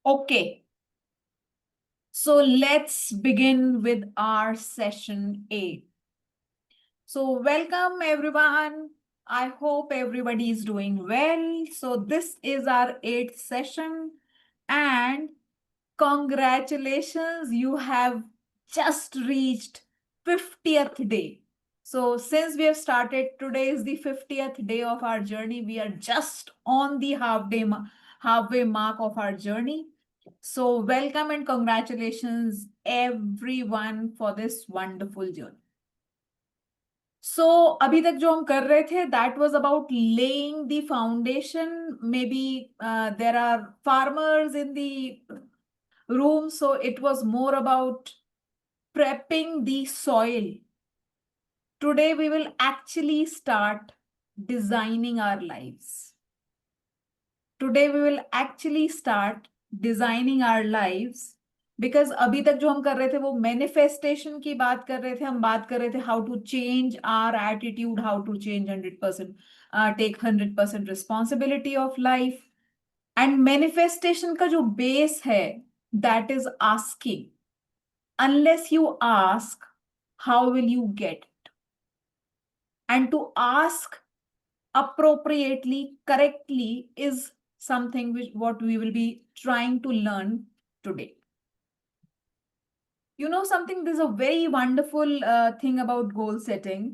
Okay, so let's begin with our session 8. So, welcome everyone. I hope everybody is doing well. So, this is our 8th session, and congratulations, you have just reached 50th day. So, since we have started, today is the 50th day of our journey. We are just on the halfway mark of our journey. So, welcome and congratulations, everyone, for this wonderful journey. So, अभी तक जो हम कर रहे थे, that was about laying the foundation. Maybe there are farmers in the room, so it was more about prepping the soil. Today, we will actually start designing our lives. Today, we will actually start designing our lives. Because अभी तक जो हम कर रहे थे वो manifestation की बात कर रहे थे, हम बात कर रहे थे how to change our attitude, how to change 100%, take 100% responsibility of life. And manifestation का जो बेस है that is asking. Unless you ask, how will you get it? And to ask appropriately, correctly is something which what we will be trying to learn today. You know something, there's a very wonderful thing about goal setting.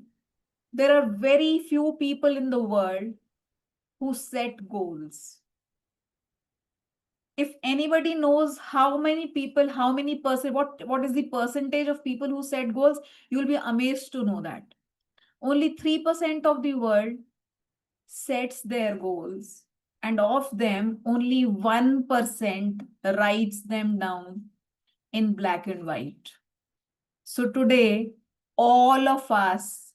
There are very few people in the world who set goals. If anybody knows how many people, how many percent, what is the percentage of people who set goals, you'll be amazed to know that only 3% of the world sets their goals, and of them only 1% writes them down in black and white. So today, all of us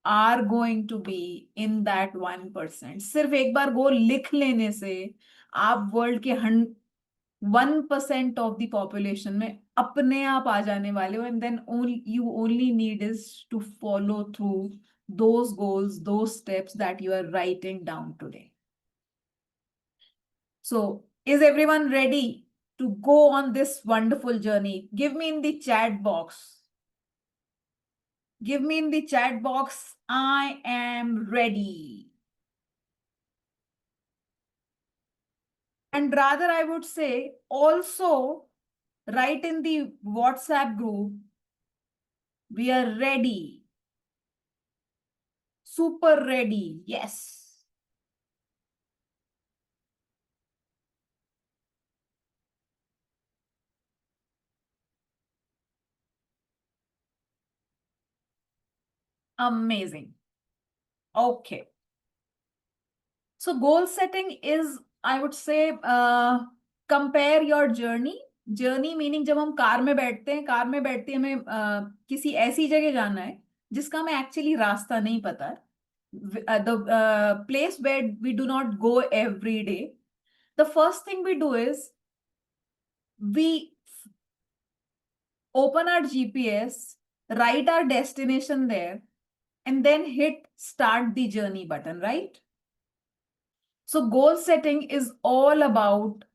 are going to be in that 1%. सिर्फ एक बार गोल लिख लेने से आप world के 1% of the population में अपने आप आ जाने वाले हो. And then you only need is to follow through those goals, those steps that you are writing down today. So, is everyone ready to go on this wonderful journey? Give me in the chat box. Give me in the chat box, I am ready. And rather, I would say also write in the WhatsApp group, we are ready. Super ready. Yes. Amazing. Okay. So goal setting is, I would say, compare your journey. Journey meaning जब हम car में बैठते हैं, car में बैठते हमें किसी ऐसी जगह जाना है जिसका हमें एक्चुअली रास्ता नहीं पता है. The place where we do not go every day. The first thing we do is we open our GPS, write our destination there, and then hit start the journey button, right? So goal setting is all about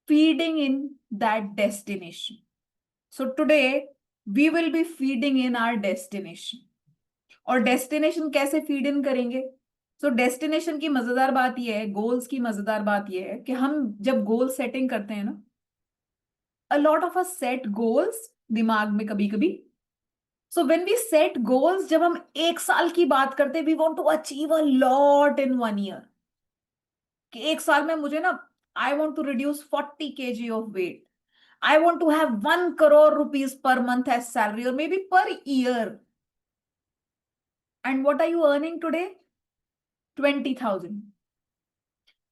feeding in that destination. So today we will be feeding in our destination. और destination कैसे feed in करेंगे? सो destination की मजेदार बात यह है, goals की मजेदार बात यह है कि हम जब गोल सेटिंग करते हैं ना, a lot of us set goals दिमाग में कभी कभी. So when we set goals, जब हम 1 साल की बात करते हैं, we want to achieve a lot in 1 year. कि 1 साल में मुझे ना, I want to reduce 40 kg of weight. I want to have 1 crore rupees per month as salary, or maybe per year. And what are you earning today? 20,000.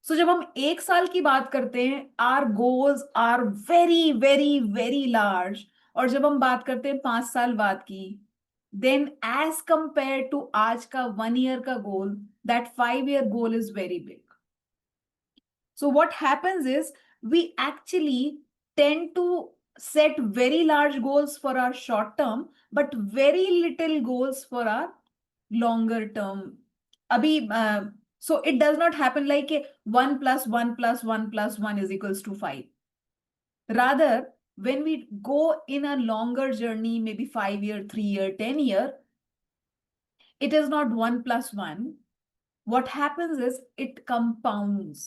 So जब हम 1 साल की बात करते हैं, our goals are very, very, very large. और जब हम बात करते हैं 5 साल बाद की, then as compared to आज का 1 year का goal, that 5 year goal is very big. So what happens is we actually tend to set very large goals for our short term, but very little goals for our longer term. So it does not happen like 1 + 1 + 1 + 1 is equals to 5. Rather, when we go in a longer journey, maybe 5 year, 3 year, 10 year, it is not 1 plus 1. What happens is it compounds.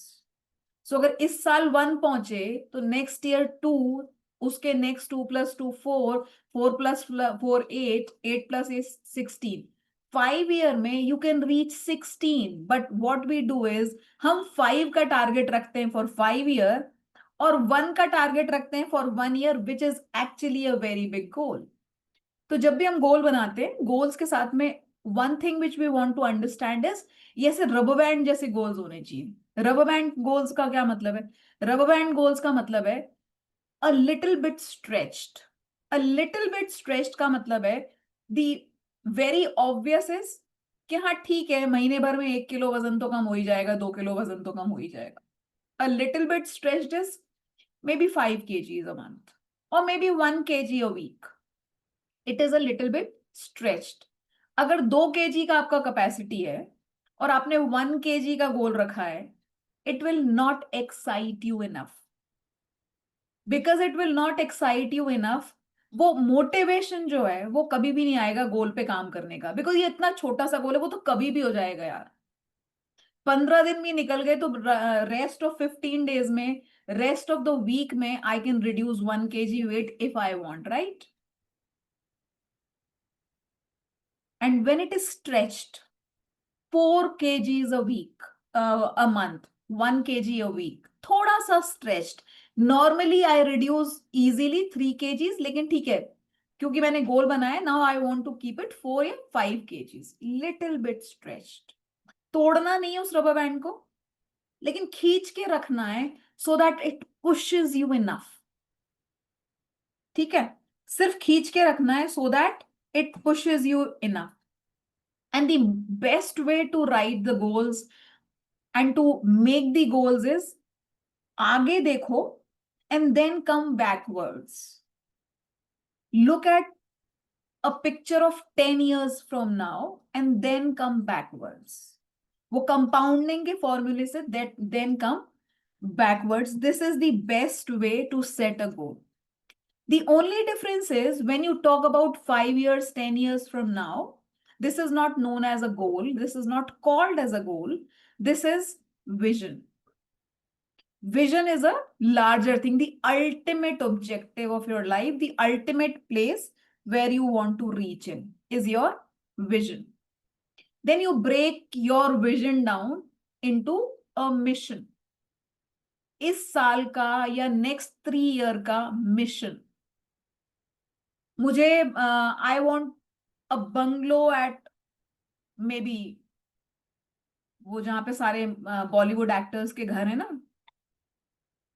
So अगर इस साल 1 पहुंचे तो next year 2, उसके next 2 + 2 4, 4 + 4 8, 8 + 8 16. 5 year में you can reach 16, but what we do is हम 5 का target रखते हैं फॉर 5 year और 1 का टारगेट रखते हैं for 1 year, which is actually a very big goal. तो जब भी हम गोल बनाते हैं, गोल्स के साथ में one thing which we want to understand is, ये ऐसे रबर बैंड जैसे गोल्स होने चाहिए. रबर बैंड गोल्स का क्या मतलब है? रबर बैंड गोल्स का मतलब है a little bit stretched. A little bit stretched का मतलब है द वेरी ऑब्वियस इज कि हाँ ठीक है, महीने भर में 1 किलो वजन तो कम हो ही जाएगा, 2 किलो वजन तो कम हो ही जाएगा. A little bit stretched is may be 5 kgs a month or maybe 1 kg a week. It is a little bit stretched. अगर 2 kg का आपका कैपेसिटी है और आपने 1 kg का गोल रखा है, it will not excite you enough. Because it will not excite you enough, वो मोटिवेशन जो है वो कभी भी नहीं आएगा गोल पे काम करने का. बिकॉज ये इतना छोटा सा गोल है, वो तो कभी भी हो जाएगा यार. 15 दिन भी निकल गए तो रेस्ट ऑफ 15 days में, रेस्ट ऑफ द वीक में I can reduce 1 kg weight if I want, right? And when it is stretched, 4 kgs a week, a month, 1 kg a week, थोड़ा सा stretched. Normally I reduce easily 3 kgs, लेकिन ठीक है क्योंकि मैंने goal बनाया, now I want to keep it 4 या 5 kgs, little bit stretched. तोड़ना नहीं है उस रबर बैंड को, लेकिन खींच के रखना है so that it pushes you enough. ठीक है, सिर्फ खींच के रखना है so that it pushes you enough. And the best way to write the goals and to make the goals is आगे देखो and then come backwards. Look at a picture of 10 years from now and then come backwards. वो compounding के formula से that then come backwards. This is the best way to set a goal. The only difference is when you talk about 5 years, 10 years from now, this is not known as a goal. This is not called as a goal. This is vision. Vision is a larger thing, the ultimate objective of your life, the ultimate place where you want to reach in is your vision. Then you break your vision down into a mission. इस साल का या next 3 year का मिशन, मुझे I want a bungalow at maybe वो जहां पे सारे बॉलीवुड एक्टर्स के घर है ना,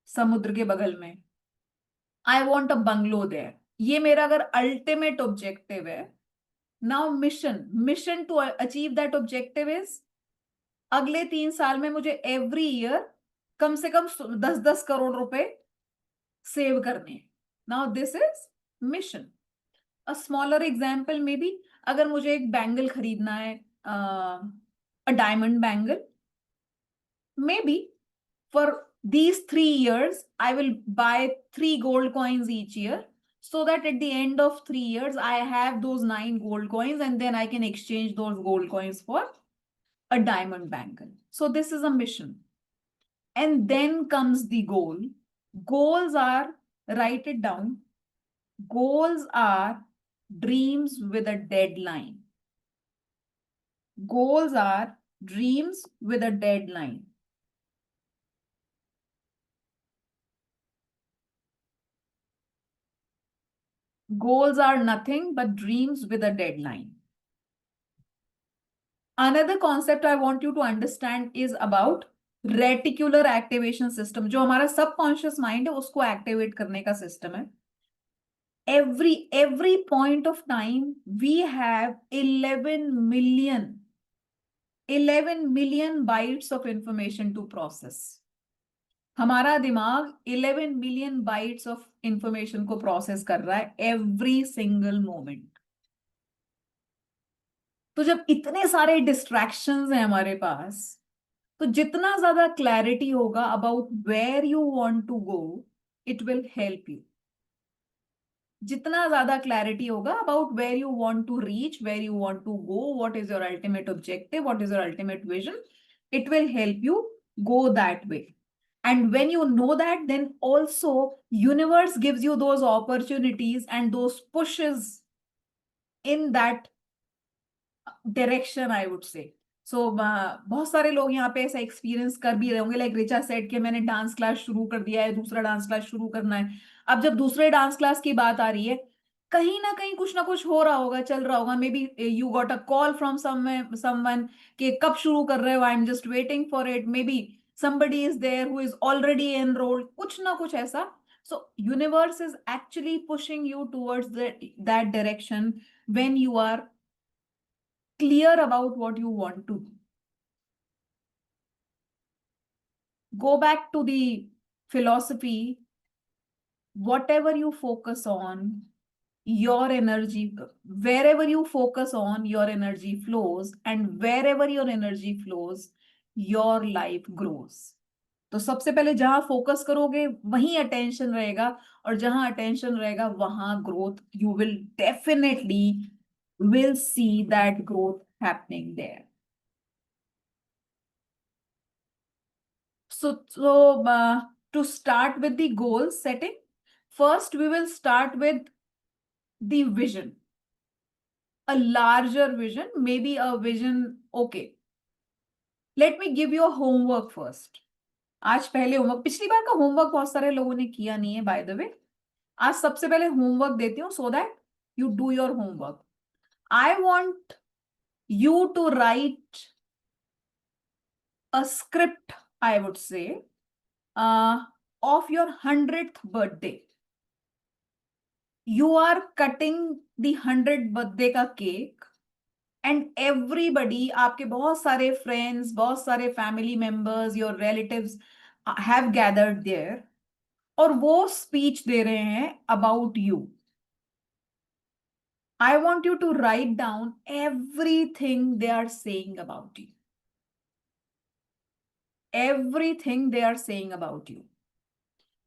समुद्र के बगल में. I want a bungalow there. ये मेरा अगर अल्टीमेट ऑब्जेक्टिव है. Now mission, mission to achieve that objective is अगले 3 साल में मुझे एवरी ईयर कम से कम 10-10 करोड़ रुपए सेव करने. Now this is mission. A smaller example में भी, अगर मुझे एक बैंगल खरीदना है, a diamond bangle, maybe for these 3 years I will buy 3 gold coins each year, so that at the end of 3 years I have those 9 gold coins and then I can exchange those gold coins for a diamond bangle. So this is a mission. And then comes the goal. Goals are, write it down, goals are dreams with a deadline. Goals are dreams with a deadline. Goals are nothing but dreams with a deadline. Another concept I want you to understand is about reticular activation system. जो हमारा subconscious mind है उसको activate करने का system है. Every point of time we have 11 million bytes of information to process. हमारा दिमाग 11 million bytes of information को प्रोसेस कर रहा है एवरी सिंगल मोमेंट. तो जब इतने सारे डिस्ट्रैक्शंस हैं हमारे पास, तो जितना ज्यादा क्लैरिटी होगा about where you want to go, it will help you. जितना ज्यादा क्लैरिटी होगा about where you want to reach, where you want to go, what is your ultimate objective, what is your ultimate vision, it will help you go that way. And when you know that, then also universe gives you those opportunities and those pushes in that direction, I would say. So बहुत सारे लोग यहाँ पे ऐसा experience कर भी रहे होंगे, लाइक रिचा सेड कि मैंने डांस क्लास शुरू कर दिया है, दूसरा डांस क्लास शुरू करना है. अब जब दूसरे डांस क्लास की बात आ रही है, कहीं ना कुछ हो रहा होगा, चल रहा होगा. May be you got a call from someone कि कब शुरू कर रहे हो, I am just waiting for it. May be somebody is there who is already enrolled, कुछ ना कुछ ऐसा. So universe is actually pushing you towards that direction when you are clear about what you want to do. Go back to the philosophy. Whatever you focus on, your energy, wherever you focus on, your energy flows, and wherever your energy flows, your life grows. तो सबसे पहले जहां focus करोगे वहीं attention रहेगा, और जहां attention रहेगा वहां growth. You will definitely will see that growth happening there. So to start with the goal setting, first we will start with the vision, a larger vision, maybe a vision. Okay, let me give you a homework first. आज पहले homework, पिछली बार का homework बहुत सारे लोगों ने किया नहीं है बाय द वे. आज सबसे पहले होमवर्क देती हूँ so that you do your homework. I want you to write a script, I would say, of your 100th birthday. You are cutting the 100th birthday का केक, and everybody, आपके बहुत सारे friends, बहुत सारे family members, your relatives have gathered there, और वो speech दे रहे हैं about you. I want you to write down everything they are saying about you. Everything they are saying about you.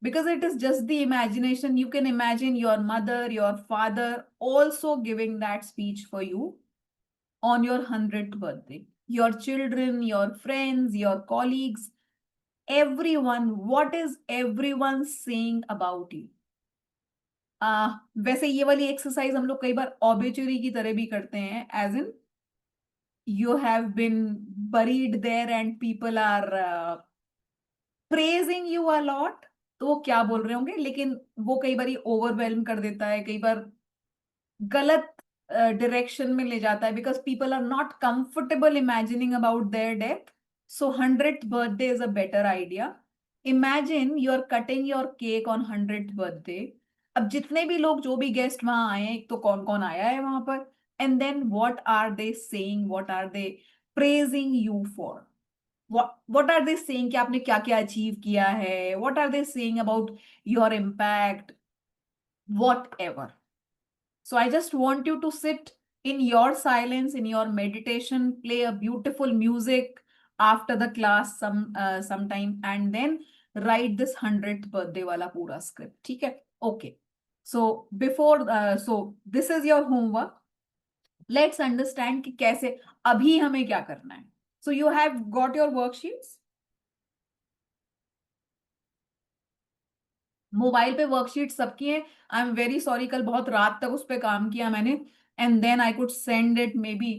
Because it is just the imagination. You can imagine your mother, your father also giving that speech for you on your 100th birthday. Your children, your friends, your colleagues, everyone, what is everyone saying about you? वैसे ये वाली exercise हम लोग कई बार obituary की तरह भी करते हैं, as in you have been buried there and people are praising you a lot. तो वो क्या बोल रहे होंगे, लेकिन वो कई बार ओवरवेलम कर देता है, कई बार गलत डायरेक्शन में ले जाता है, because people are not comfortable imagining about their death. So 100th birthday is a better idea. Imagine you are cutting your cake on 100th birthday. अब जितने भी लोग, जो भी गेस्ट वहां आए हैं, तो कौन कौन आया है वहां पर, and then what are they saying, what are they praising you for, what are they saying कि आपने क्या क्या अचीव किया है, what are they saying about your impact, whatever. So I just want you to sit in your silence, in your meditation, play a beautiful music after the class sometime, and then write this 100th birthday wala pura script. ठीक है? Okay. So before so this is your homework. Let's understand कि कैसे अभी हमें क्या करना है. So you have got your worksheets. Mobile पे वर्कशीट सबकी है. आई एम वेरी सॉरी, कल बहुत रात तक उस पर काम किया मैंने, and then I could send it maybe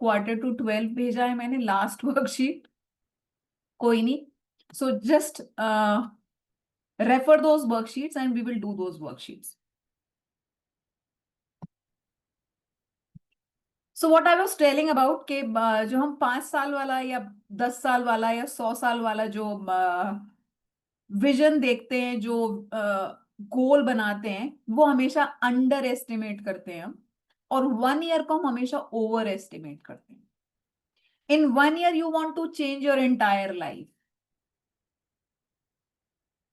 11:45 भेजा है मैंने लास्ट वर्कशीट. कोई नहीं. So just refer those worksheets and we will do those worksheets. So what I was telling about के जो हम 5 साल वाला या 10 साल वाला या 100 साल वाला जो विजन देखते हैं, जो गोल बनाते हैं, वो हमेशा अंडर एस्टिमेट करते हैं हम, और 1 ईयर को हम हमेशा ओवर एस्टिमेट करते हैं. In 1 year you want to change your entire life,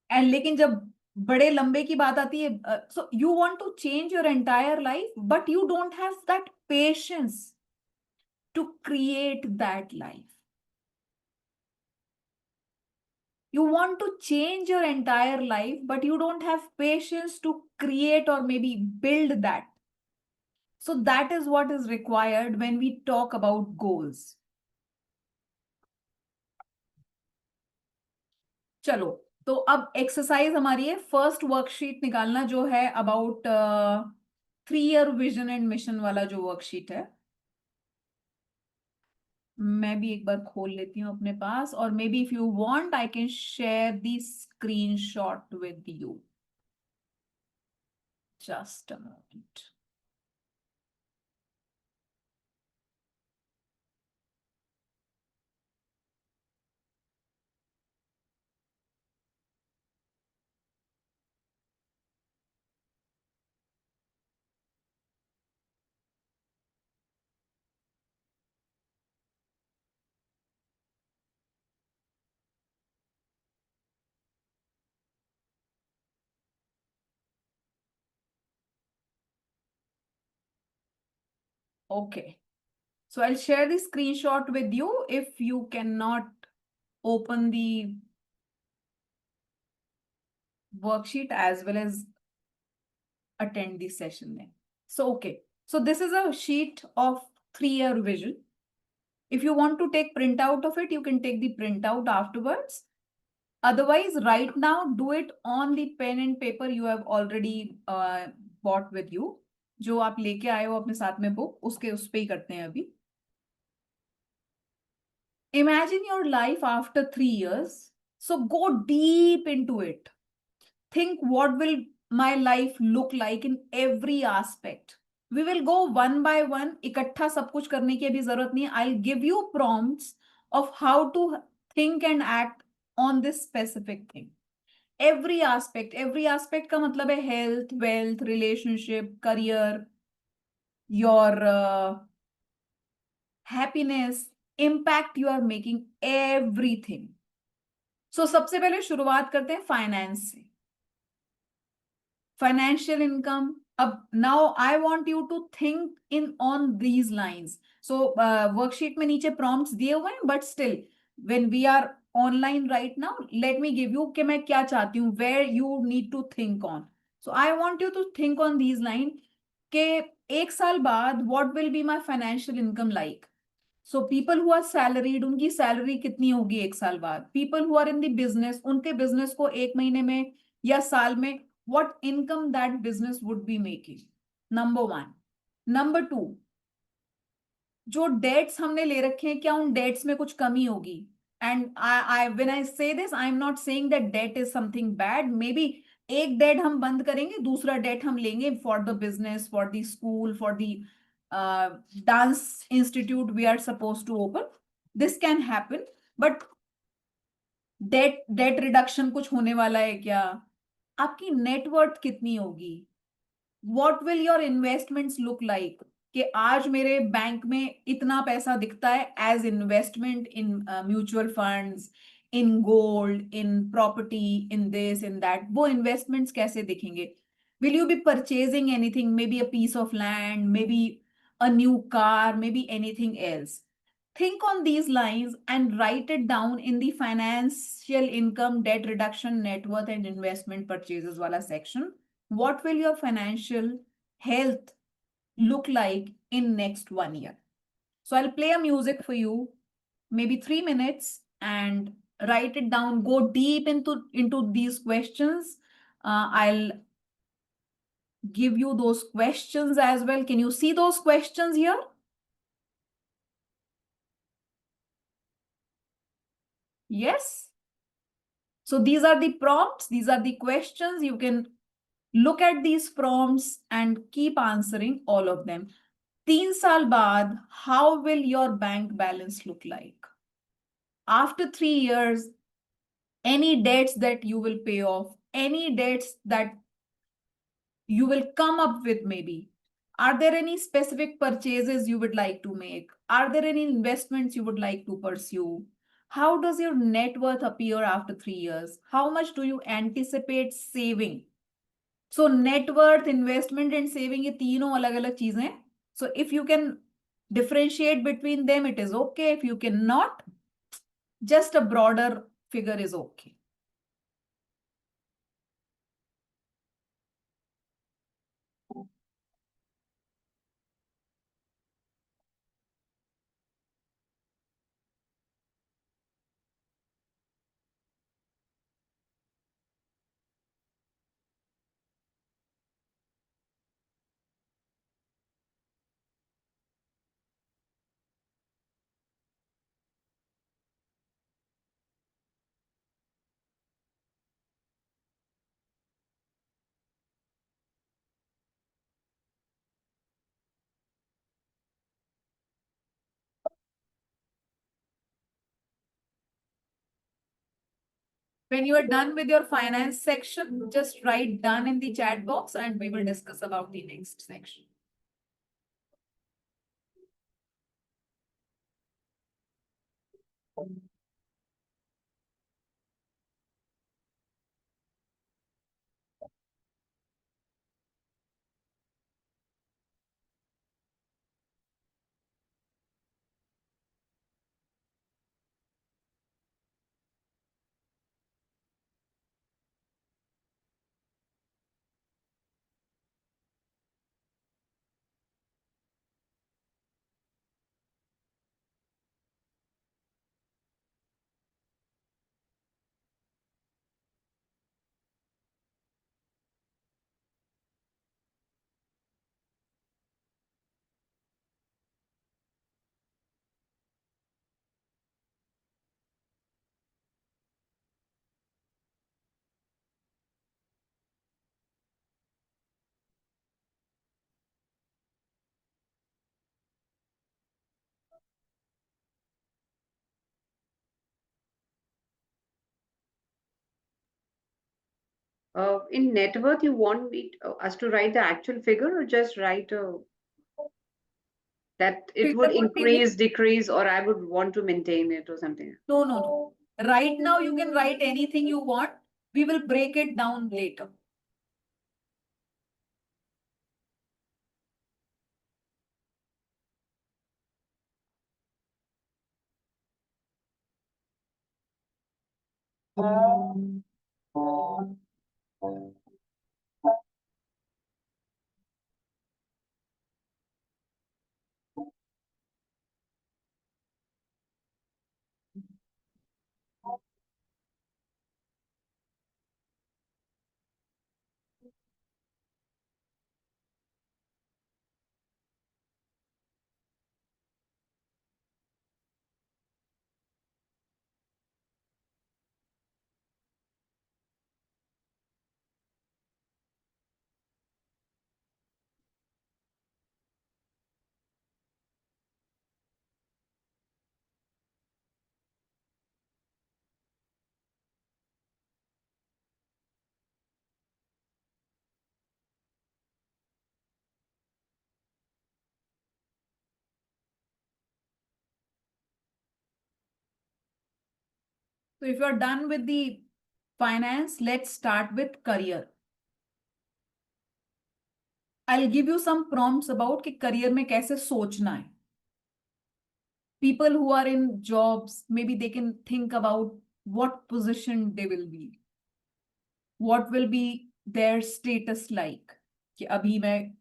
and लेकिन जब बड़े लंबे की बात आती है, so you want to change your entire life, but you don't have that patience to create that life. You want to change your entire life, but you don't have patience to create or maybe build that. So that is what is required when we talk about goals. चलो, तो अब exercise हमारी है first worksheet निकालना जो है about 3 year vision and mission वाला जो वर्कशीट है. मैं भी एक बार खोल लेती हूँ अपने पास, और मे be if you want I can share the screenshot with you. Just a moment. Okay. So I'll share the screenshot with you if you cannot open the worksheet as well as attend the session then. So, okay. So this is a sheet of 3 year vision. If you want to take printout of it, you can take the printout afterwards. Otherwise, right now, do it on the pen and paper you have already bought with you. जो आप लेके आए हो अपने साथ में book, उसके उस पे ही करते हैं अभी. Imagine your life after 3 years. So go deep into it. Think what will my life look like in every aspect. We will go one by one. इकट्ठा सब कुछ करने की अभी जरूरत नहीं. I'll give you prompts of how to think and act on this specific thing. Every aspect का मतलब है health, wealth, relationship, career, your happiness, impact you are making, everything. So सबसे पहले शुरुआत करते हैं फाइनेंस से. Financial income. Now I want you to think in on these lines. So worksheet में नीचे prompts दिए हुए हैं, but still when we are online right now, let me give you कि मैं क्या चाहती हूँ, where you need to think on. So I want you to think on these lines कि एक साल बाद what will be my financial income like. So people who are salaried, उनकी सैलरी कितनी होगी एक साल बाद. People who are in the business, उनके बिजनेस को एक महीने में या साल में what income that business would be making. Number one. Number two, जो डेट्स हमने ले रखे हैं क्या उन डेट्स में कुछ कमी होगी. And I when I say this I am not saying that debt is something bad. Maybe एक डेट हम बंद करेंगे, दूसरा डेट हम लेंगे for the business, for the school, for the dance institute we are suppose to open. This can happen. But debt reduction कुछ होने वाला है क्या. आपकी नेटवर्थ कितनी होगी. What will your investments look like कि आज मेरे बैंक में इतना पैसा दिखता है as investment in mutual funds, in gold, in property, in this in that. वो इन्वेस्टमेंट्स कैसे दिखेंगे. Will you be purchasing anything, maybe a piece of land, maybe a new car, maybe anything else. Think on these lines and write it down in the financial income, debt reduction, net worth, and investment purchases wala section. What will your financial health look like in next 1 year? So I'll play a music for you, maybe 3 minutes, and write it down. Go deep into these questions. I'll give you those questions as well. Can you see those questions here? Yes. So these are the prompts. These are the questions. You can look at these prompts and keep answering all of them. 3 साल बाद, how will your bank balance look like? After 3 years, any debts that you will pay off, any debts that you will come up with maybe. Are there any specific purchases you would like to make? Are there any investments you would like to pursue? How does your net worth appear after 3 years? How much do you anticipate saving? So net worth, investment and saving ये तीनों अलग-अलग चीजें हैं. So if you can differentiate between them, it is okay. If you cannot, just a broader figure is okay. When you are done with your finance section, just write done in the chat box and we will discuss about the next section. In net worth, you want us to write the actual figure or just write that it would Figure would be increase, decrease, or I would want to maintain it or something? no, no, no. Right now, you can write anything you want. We will break it down later. So if you're done with the finance, let's start with career. I'll give you some prompts about कि career में कैसे सोचना है. People who are in jobs, maybe they can think about what position they will be. What will be their status like? कि अभी मैं,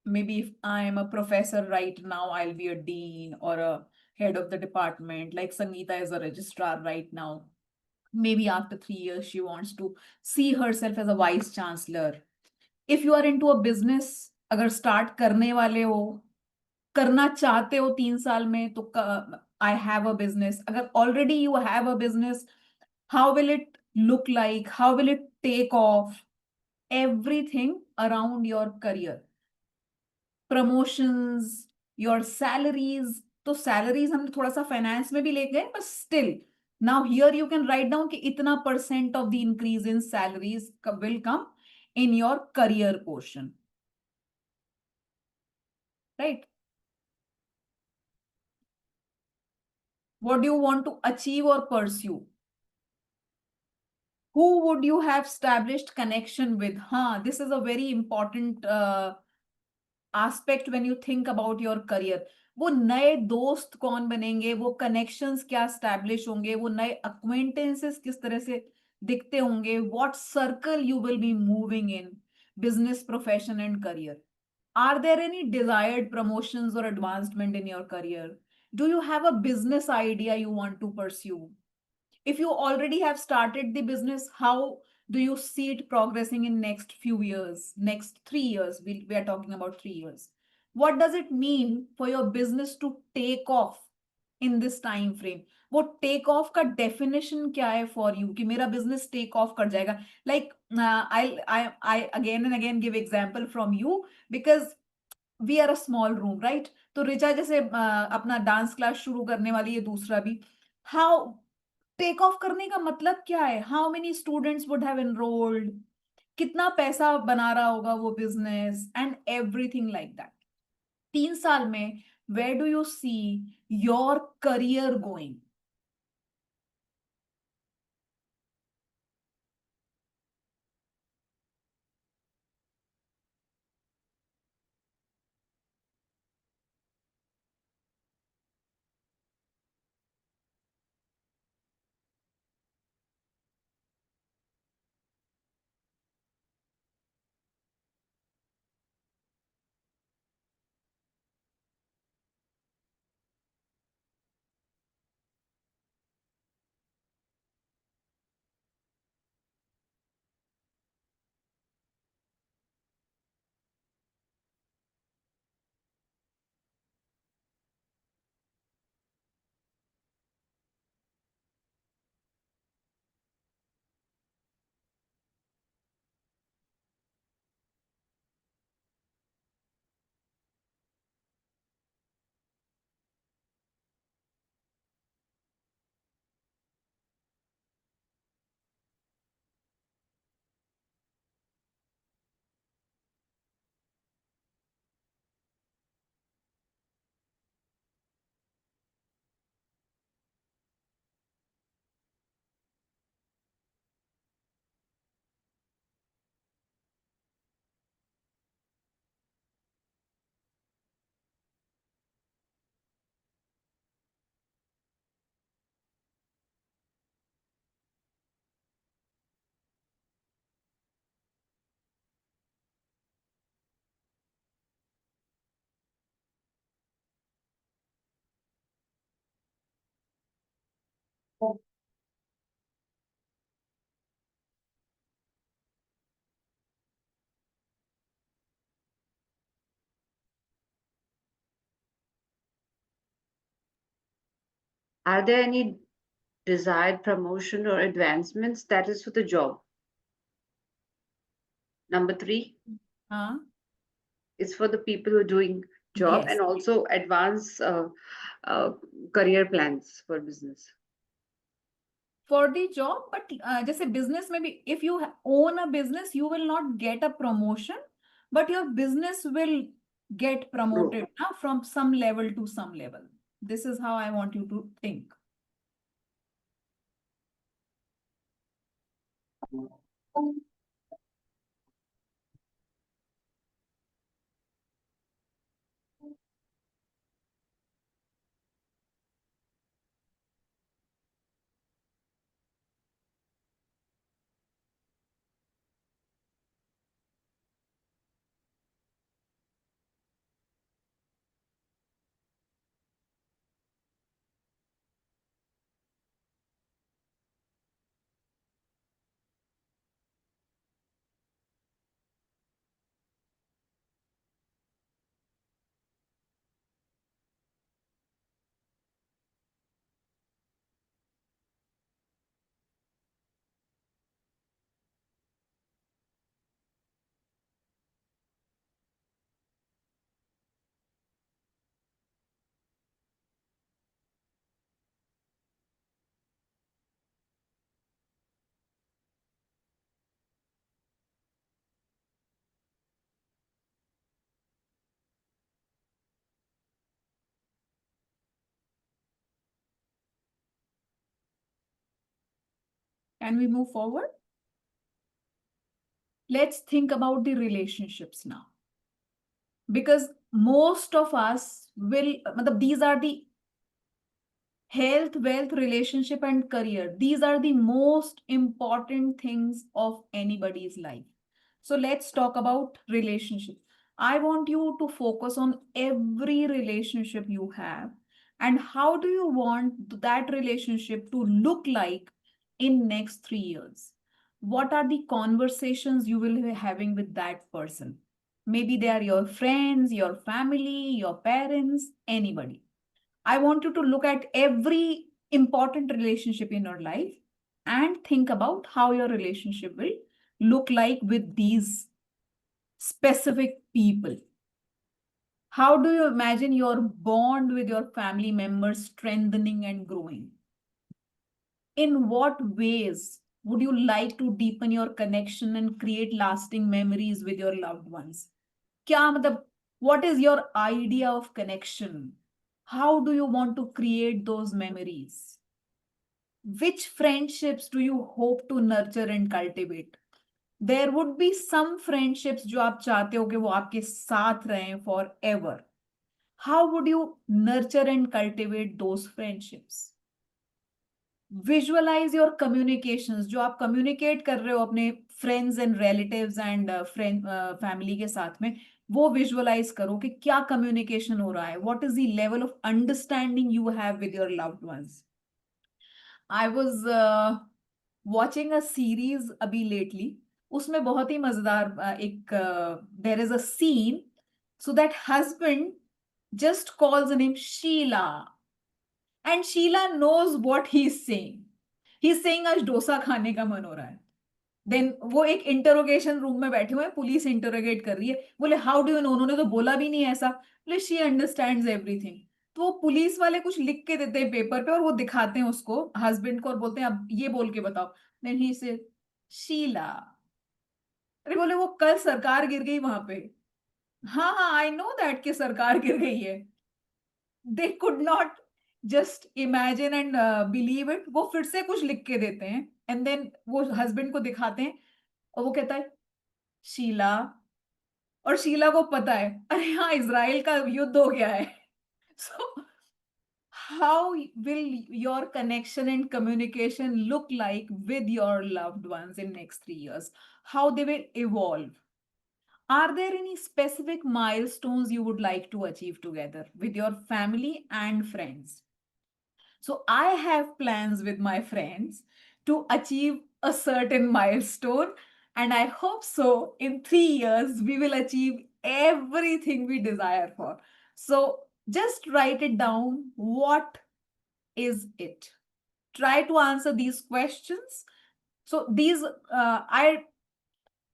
maybe if I am a professor right now, I'll be a dean or a head of the department. Like Sangeeta is a registrar right now. Maybe after 3 years, she wants to see herself as a vice chancellor. If you are into a business, अगर start करने वाले हो, करना चाहते हो 3 साल में, तो I have a business. अगर already you have a business, how will it look like? How will it take off? Everything around your career. Promotions, your salaries. तो salaries हमने थोड़ा सा finance में भी ले गए, but still, now here you can write down कि इतना % of the increase in salaries will come in your career portion. Right? What do you want to achieve or pursue? Who would you have established connection with? This is a very important aspect when you think about your career. वो नए दोस्त कौन बनेंगे, वो connections क्या establish होंगे, वो नए acquaintances किस तरह से दिखते होंगे, what circle you will be moving in, business, profession and career. Are there any desired promotions or advancement in your career? Do you have a business idea you want to pursue? If you already have started the business, how do you see it progressing in next few years, next 3 years? We are talking about 3 years. What does it mean for your business to take off in this time frame? वो take off का definition क्या है for you कि मेरा business take off कर जाएगा? Like I again and again give example from you because we are a small room, right? तो रिचा जैसे अपना डांस क्लास शुरू करने वाली है, दूसरा भी. How टेक ऑफ करने का मतलब क्या है? How many students would have enrolled, कितना पैसा बना रहा होगा वो business, and everything like that. 3 साल में where do you see your career going? Are there any desired promotion or advancements that is for the job? Number three हाँ. is for the people who are doing job Yes. and also advance uh, career plans for business. For the job, but जैसे business में भी, if you own a business, you will not get a promotion, but your business will get promoted from some level to some level. This is how I want you to think. Can we move forward? Let's think about the relationships now. Because most of us will, these are the health, wealth, relationship, and career. These are the most important things of anybody's life. So let's talk about relationship. I want you to focus on every relationship you have and how do you want that relationship to look like in next 3 years. What are the conversations you will be having with that person? Maybe they are your friends, your family, your parents, anybody. I want you to look at every important relationship in your life and think about how your relationship will look like with these specific people. How do you imagine your bond with your family members strengthening and growing? in what ways would you like to deepen your connection and create lasting memories with your loved ones? क्या मतलब, what is your idea of connection? How do you want to create those memories? Which friendships do you hope to nurture and cultivate? There would be some friendships जो आप चाहते हो कि वो आपके साथ रहें forever. How would you nurture and cultivate those friendships? Visualize your communications, जो आप communicate कर रहे हो अपने friends and relatives and friend family के साथ में, वो visualize करो कि क्या communication हो रहा है. What is the level of understanding you have with your loved ones? I was watching a series अभी lately. उसमें बहुत ही मजेदार एक there is a scene. So that husband just calls the name Sheila, and Sheila knows what he's saying. He's saying आज डोसा खाने का मन हो रहा है. देन वो एक इंटरोगेशन रूम में बैठे हुए हैं, पुलिस इंटरोगेट कर रही है. बोले हाउ डू यू नो, उन्होंने तो बोला भी नहीं ऐसा. बोले शी अंडरस्टैंड्स एवरीथिंग. तो वो पुलिस वाले कुछ लिख के देते हैं पेपर पे और वो दिखाते हैं उसको हस्बैंड को और बोलते हैं अब ये बोल के बताओ. देन ही से शीला. अरे बोले वो कल सरकार गिर गई वहां पे. हाँ हाँ आई नो दैट कि सरकार गिर गई है. They could not just imagine and believe it. वो फिर से कुछ लिख के देते हैं एंड देन वो हस्बैंड को दिखाते हैं और वो कहता है शीला. और शीला को पता है अरे हाँ इजराइल का युद्ध हो गया है. सो how will your connection and communication look like with your loved ones in next 3 years? How they will evolve? Are there any specific milestones you would like to achieve together with your family and friends? So I have plans with my friends to achieve a certain milestone, and I hope so in 3 years we will achieve everything we desire for. So just write it down. What is it? Try to answer these questions. So these I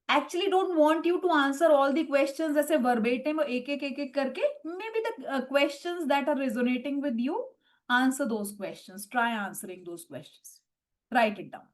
actually don't want you to answer all the questions as a verbatim एक करके. Maybe the questions that are resonating with you, answer those questions. Try answering those questions. Write it down.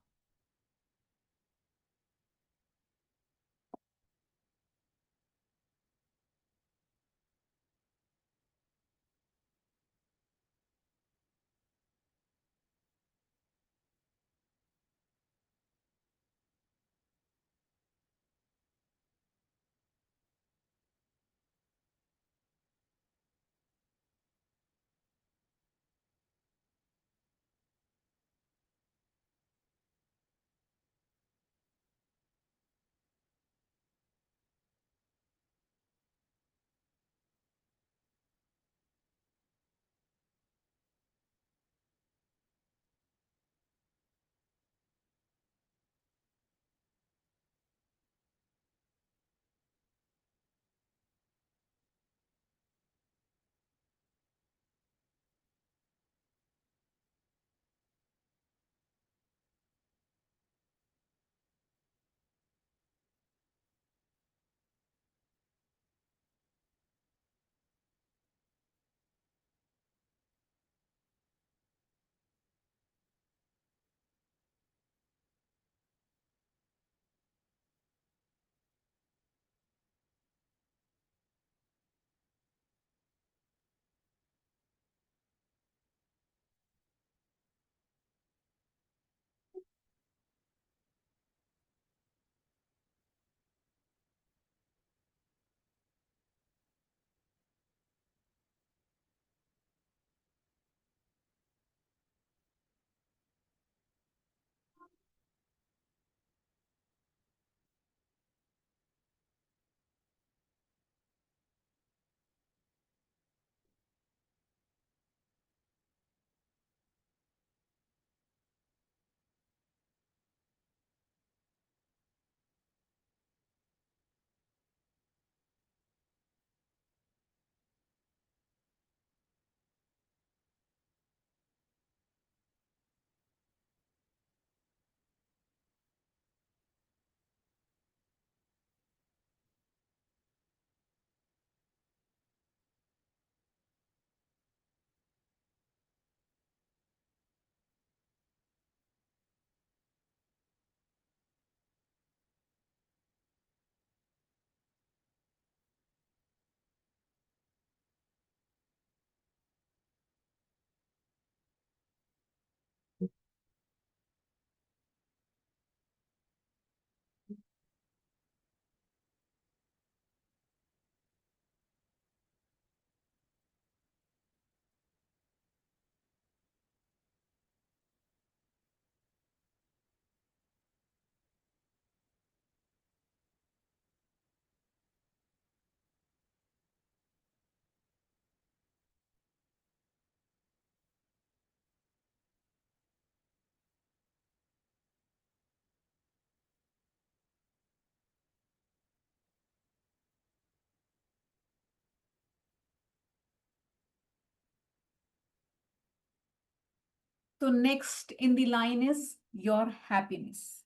So next in the line is your happiness.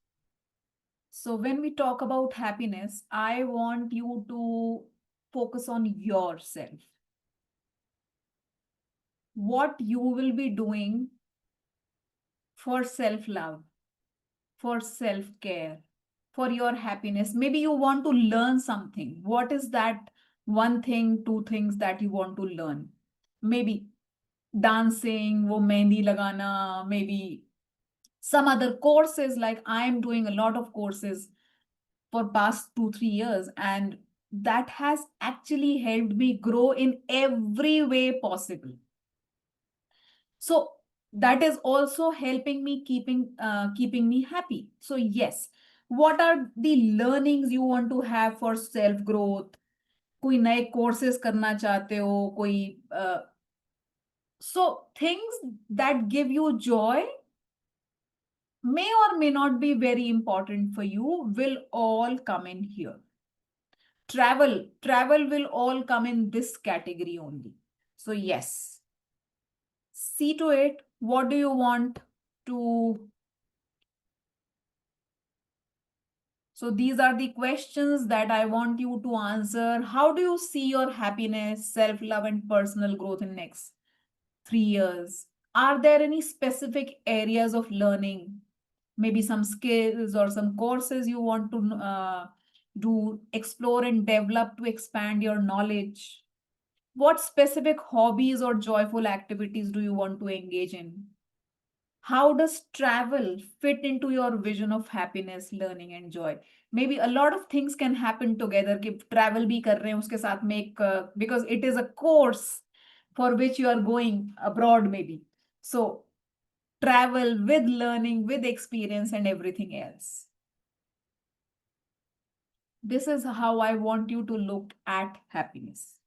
So when we talk about happiness, I want you to focus on yourself. What you will be doing for self-love, for self-care, for your happiness. Maybe you want to learn something. What is that one thing, two things that you want to learn? Maybe dancing, wo mehndi lagana, maybe some other courses. Like I am doing a lot of courses for past 2 3 years, and that has actually helped me grow in every way possible. So that is also helping me keeping me happy. So yes, what are the learnings you want to have for self growth? कोई नए courses करना चाहते हो, कोई so things that give you joy may or may not be very important for you will all come in here. Travel will all come in this category only. So yes, see to it. What do you want to? So these are the questions that I want you to answer. How do you see your happiness, self-love, and personal growth in next 3 years? Are there any specific areas of learning, maybe some skills or some courses you want to do, explore and develop to expand your knowledge? What specific hobbies or joyful activities do you want to engage in? How does travel fit into your vision of happiness, learning, and joy? Maybe a lot of things can happen together. कि travel भी कर रहे हैं उसके साथ में एक because it is a course for which you are going abroad maybe. So travel with learning, with experience, and everything else. This is how I want you to look at happiness.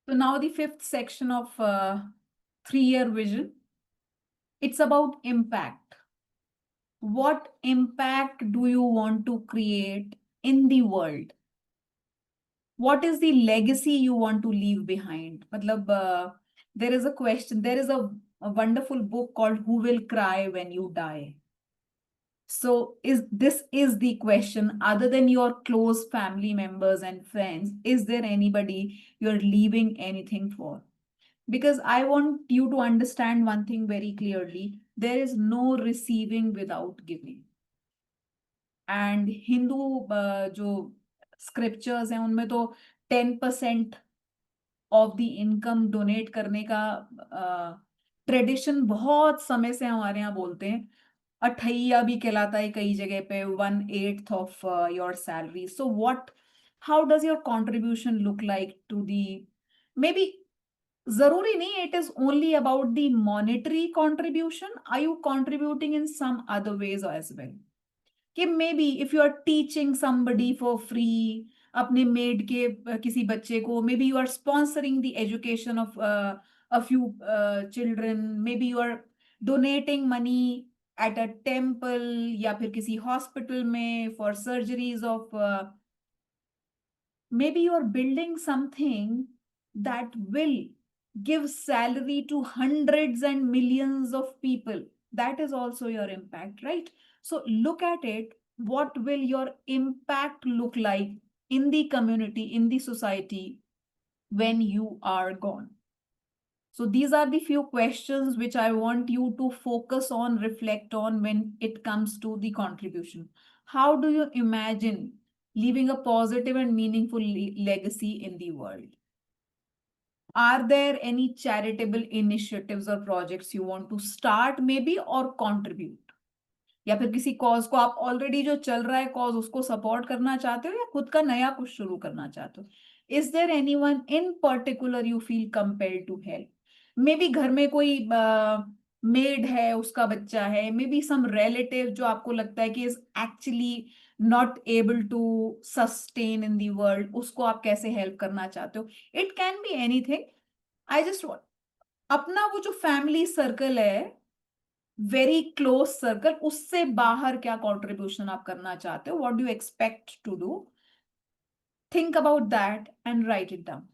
So now the fifth section of 3 year vision. It's about impact. What impact do you want to create in the world? what is the legacy you want to leave behind? Matlab, there is a question, there is a wonderful book called Who Will Cry When You Die? So is the question, other than your close family members and friends, is there anybody you're leaving anything for? Because I want you to understand one thing very clearly. There is no receiving without giving. And Hindu जो scriptures हैं उनमें तो 10% of the income donate करने का tradition बहुत समय से हमारे यहाँ बोलते हैं. अठैया भी कहलाता है कई जगह पे, 1/8 of your salary. So what, how does your contribution look like to the, may be जरूरी नहीं it is only about the monetary contribution, are you contributing in some other ways as well? कि मे be if you are teaching somebody for free, अपने maid के किसी बच्चे को, may B you are sponsoring the education of a few children, may B you are donating money at a temple या फिर किसी hospital में for surgeries of, maybe you're building something that will give salary to hundreds and millions of people. That is also your impact, right? So look at it. What will your impact look like in the community, in the society when you are gone? So these are the few questions which I want you to focus on, reflect on when it comes to the contribution. How do you imagine leaving a positive and meaningful legacy in the world? Are there any charitable initiatives or projects you want to start maybe or contribute? या फिर किसी cause को आप already जो चल रहा है cause उसको सपोर्ट करना चाहते हो या खुद का नया कुछ शुरू करना चाहते हो? Is there anyone in particular you feel compelled to help? Maybe घर में कोई मेड है, उसका बच्चा है, मे बी सम रिलेटिव जो आपको लगता है कि is actually not able to sustain in the world, उसको आप कैसे हेल्प करना चाहते हो? It can be anything. I just, अपना वो जो फैमिली सर्कल है, वेरी क्लोज सर्कल, उससे बाहर क्या कंट्रीब्यूशन आप करना चाहते हो? What do you expect to do? Think about that and write it down.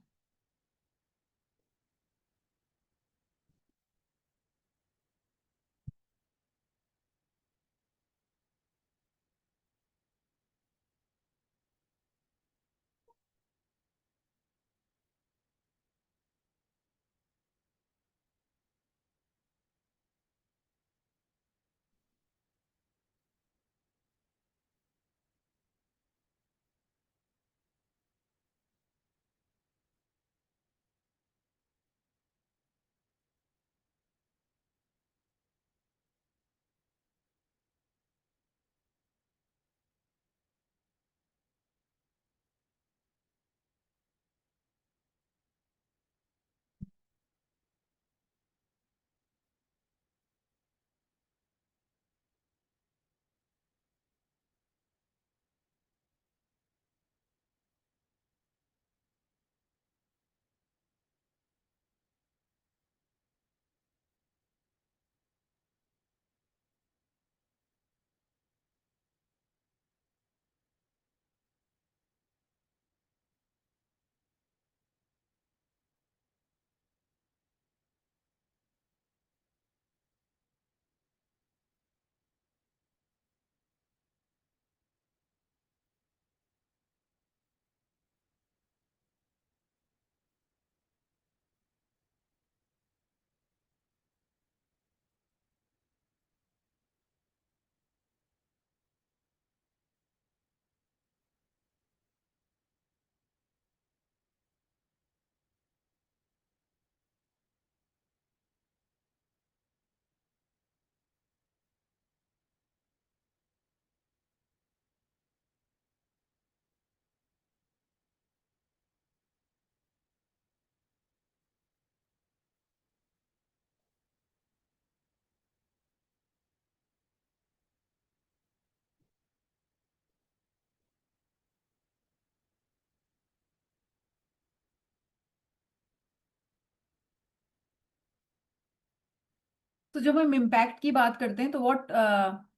तो जब हम इम्पैक्ट की बात करते हैं तो what,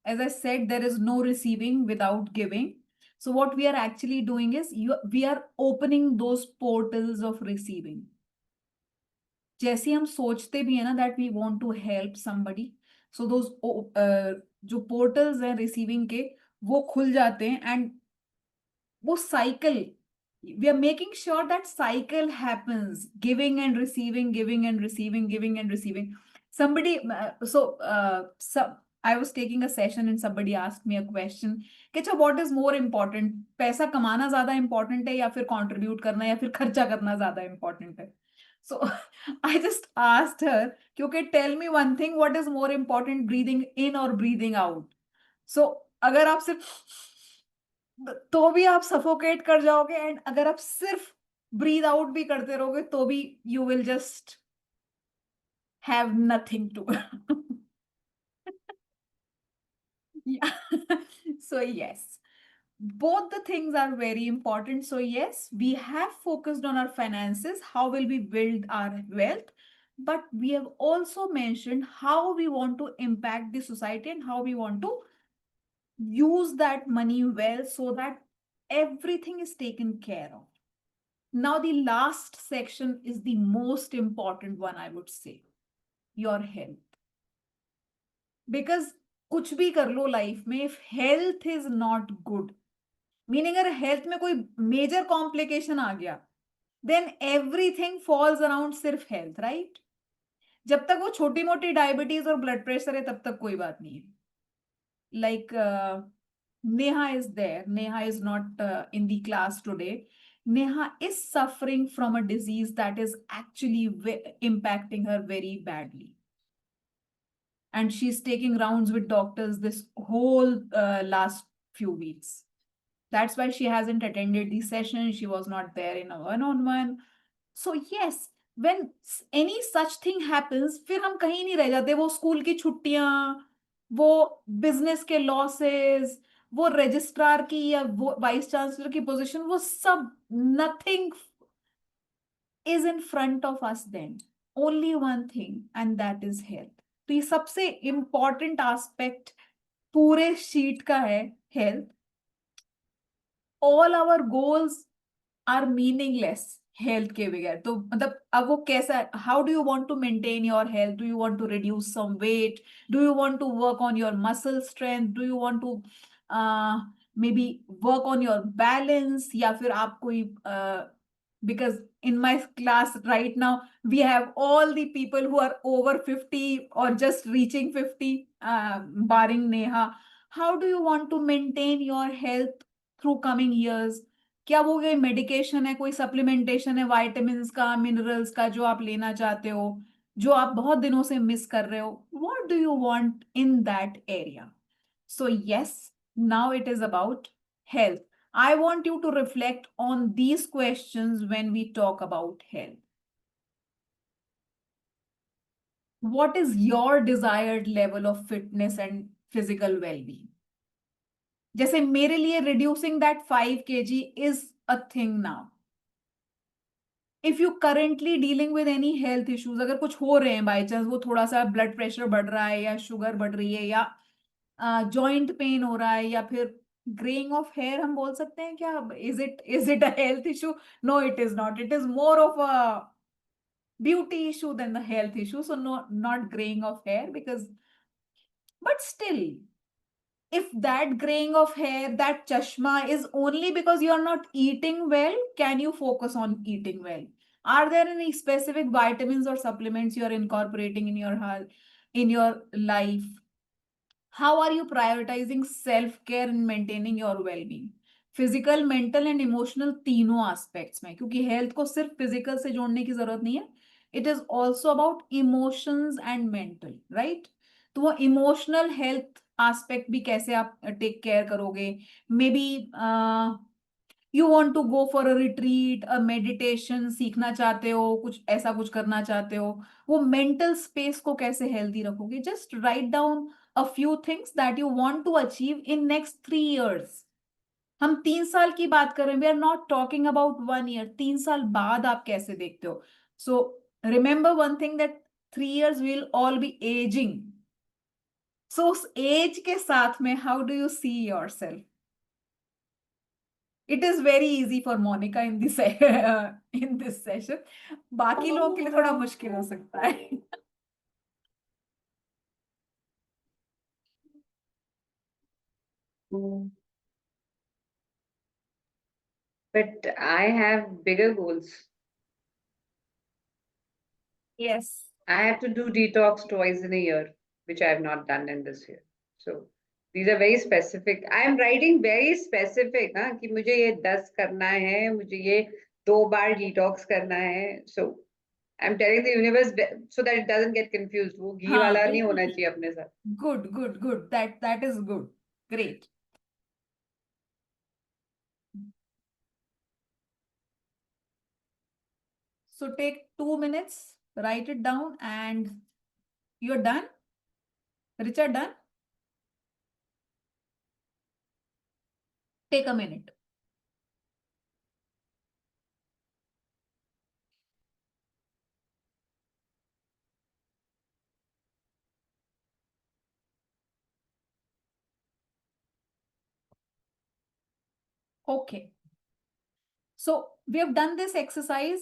as I said, there is no receiving without giving. So what we are actually doing is we are opening those portals of receiving. जैसे हम सोचते भी है ना that we want to help somebody, so those जो portals हैं receiving के वो खुल जाते हैं, and वो cycle, we are making sure that cycle happens, giving and receiving, giving and receiving, giving and receiving. Somebody I was taking a session and somebody asked me a question कि अच्छा what is more important, पैसा कमाना ज्यादा important है या फिर contribute करना या फिर खर्चा करना ज्यादा important है. So I just asked her कि okay tell me one thing, what is more important, breathing in or breathing out. So अगर आप सिर्फ तो भी आप सफोकेट कर जाओगे, एंड अगर आप सिर्फ ब्रीद आउट भी करते रहोगे तो भी you will just have nothing to. So yes, both the things are very important. So yes, we have focused on our finances, how will we build our wealth, but we have also mentioned how we want to impact the society and how we want to use that money well so that everything is taken care of. Now, the last section is the most important one, I would say, your health. Because कुछ भी कर लो life में, if health is not good, meaning अगर health में कोई major complication आ गया, then everything falls around सिर्फ health, right? जब तक वो छोटी मोटी डायबिटीज और ब्लड प्रेशर है तब तक कोई बात नहीं है. Like Neha is there. Neha is not in the class today. Neha is suffering from a disease that is actually impacting her very badly. And she's taking rounds with doctors this whole last few weeks. That's why she hasn't attended the session. She was not there in a one-on-one. So yes, when any such thing happens, फिर हम कहीं नहीं रह जाते. वो school की छुट्टियां, वो बिजनेस के लॉसेस, वो रजिस्ट्रार की या वो वाइस चांसलर की पोजीशन, वो सब nothing is in front of us then. Only one thing, and that is health. तो ये सबसे important aspect पूरे शीट का है health. All our goals are meaningless health के बगैर. तो मतलब अब वो कैसा, how do you want to maintain your health? Do you want to reduce some weight? Do you want to work on your muscle strength? Do you want to maybe work on your balance? या फिर आप कोई because in my class right now we have all the people who are over 50 or just reaching 50, barring Neha. How do you want to maintain your health through coming years? क्या वो कोई medication है, कोई supplementation है vitamins का, minerals का, जो आप लेना चाहते हो, जो आप बहुत दिनों से मिस कर रहे हो? What do you want in that area? So yes, now it is about health. I want you to reflect on these questions when we talk about health. What is your desired level of fitness and physical well-being? जैसे मेरे लिए reducing that 5 kg is a thing now. If you currently dealing with any health issues, अगर कुछ हो रहे हैं by chance, वो थोड़ा सा ब्लड प्रेशर बढ़ रहा है या शुगर बढ़ रही है या जॉइंट पेन हो रहा है या फिर ग्रेइंग ऑफ हेयर हम बोल सकते हैं क्या? Is it a health issue? No, it is not. It is more of a beauty issue than the health issue. So no, not graying of hair, because but still, if that graying of hair, that chashma is only because you're not eating well, can you focus on eating well? Are there any specific vitamins or supplements you're incorporating in your health, in your life? How are you prioritizing self-care and maintaining your well-being? Physical, mental and emotional, तीनों aspects में, क्योंकि health को सिर्फ physical से जोड़ने की जरूरत नहीं है. It is also about emotions and mental, right? तो वो इमोशनल हेल्थ एस्पेक्ट भी कैसे आप टेक केयर करोगे? May be you want to go for a retreat, a meditation सीखना चाहते हो, कुछ ऐसा कुछ करना चाहते हो, वो मेंटल स्पेस को कैसे हेल्दी रखोगे? Just write down a few things that you want to achieve in next 3 years. हम 3 साल की बात कर रहे हैं. We are not talking about 1 year. 3 साल बाद आप कैसे देखते हो? So remember one thing, that 3 years we'll all be aging. So उस एज के साथ में how do you see yourself? It is very easy for Monica in this in this session. बाकी लोगों के लिए थोड़ा मुश्किल हो सकता है. But I have bigger goals. Yes. I have to do detox twice in a year, which I have not done in this year. So these are very specific. I am writing very specific, हाँ कि मुझे ये 10 करना है, मुझे ये 2 बार detox करना है. So I'm telling the universe so that it doesn't get confused. वो घी हाँ, वाला नहीं बिल्कुल. होना चाहिए अपने साथ. Good, good, good. That is good. Great. So take 2 minutes, write it down, and you're done. Richard, done? Take a minute. Okay. So we have done this exercise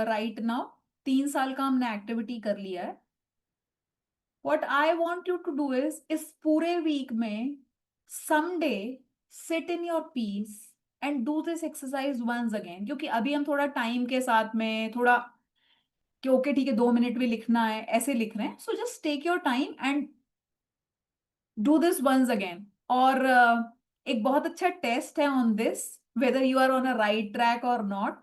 right now. 3 साल का हमने activity कर लिया है. What I want you to do is इस पूरे week में someday sit in your peace and do this exercise once again. क्योंकि अभी हम थोड़ा time के साथ में थोड़ा कि ओके ठीक है 2 मिनट में लिखना है ऐसे लिख रहे हैं. So just take your time and do this once again. और एक बहुत अच्छा टेस्ट है on this whether you are on a right track or not.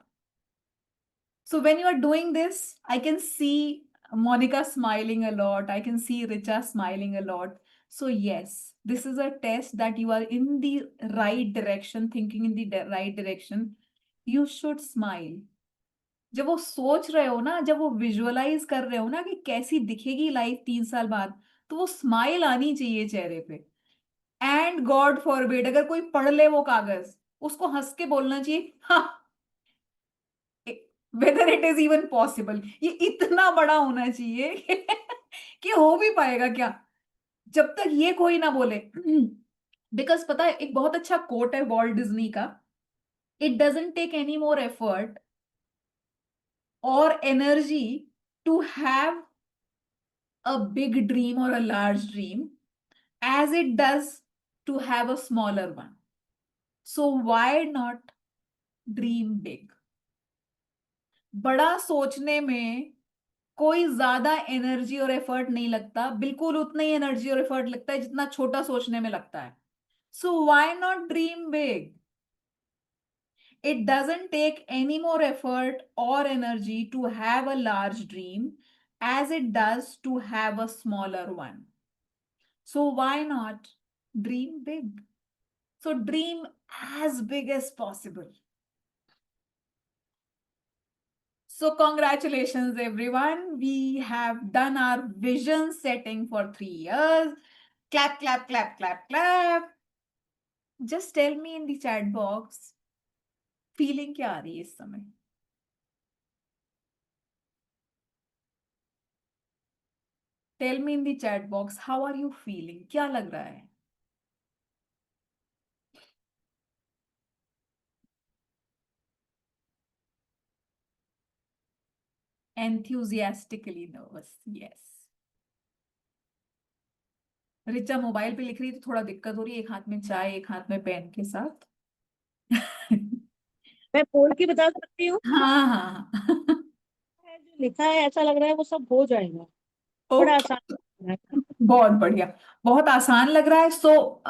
So when you are doing this, I can see Monica smiling a lot. I can see Richa smiling a lot. So yes, this is a test that you are in the right direction, thinking in the right direction. You should smile. जब वो सोच रहे हो ना, जब वो visualise कर रहे हो ना कि कैसी दिखेगी लाइफ 3 साल बाद, तो वो स्माइल आनी चाहिए चेहरे पे. एंड गॉड फॉरबिड अगर कोई पढ़ ले वो कागज, उसको हंस के बोलना चाहिए हाँ, whether it is even possible. ये इतना बड़ा होना चाहिए कि हो भी पाएगा क्या, जब तक ये कोई ना बोले. बिकॉज पता है एक बहुत अच्छा कोट है वॉल्ट डिज्नी का, it doesn't take any more effort और energy to have a big dream or a large dream as it does to have a smaller one. So why not dream big? बड़ा सोचने में कोई ज्यादा energy और effort नहीं लगता, बिल्कुल उतना ही एनर्जी और एफर्ट लगता है जितना छोटा सोचने में लगता है. So why not dream big? It doesn't take any more effort or energy to have a large dream as it does to have a smaller one. So why not dream big? So dream as big as possible. So congratulations everyone. We have done our vision setting for 3 years. Clap, clap, clap, clap, clap. Just tell me in the chat box, feeling क्या आ रही है इस समय? Tell me in the chat box, how are you feeling? क्या लग रहा है? Enthusiastically nervous. Yes. Richa mobile पे लिख रही थी, थोड़ा दिक्कत हो रही है, एक हाथ में चाय एक हाथ में पेन के साथ. मैं बोल के बता सकती हूँ। हाँ हाँ है, जो लिखा है ऐसा लग रहा है वो सब हो जाएगा, बड़ा ओके. आसान लग रहा है। बहुत बढ़िया, बहुत आसान लग रहा है. सो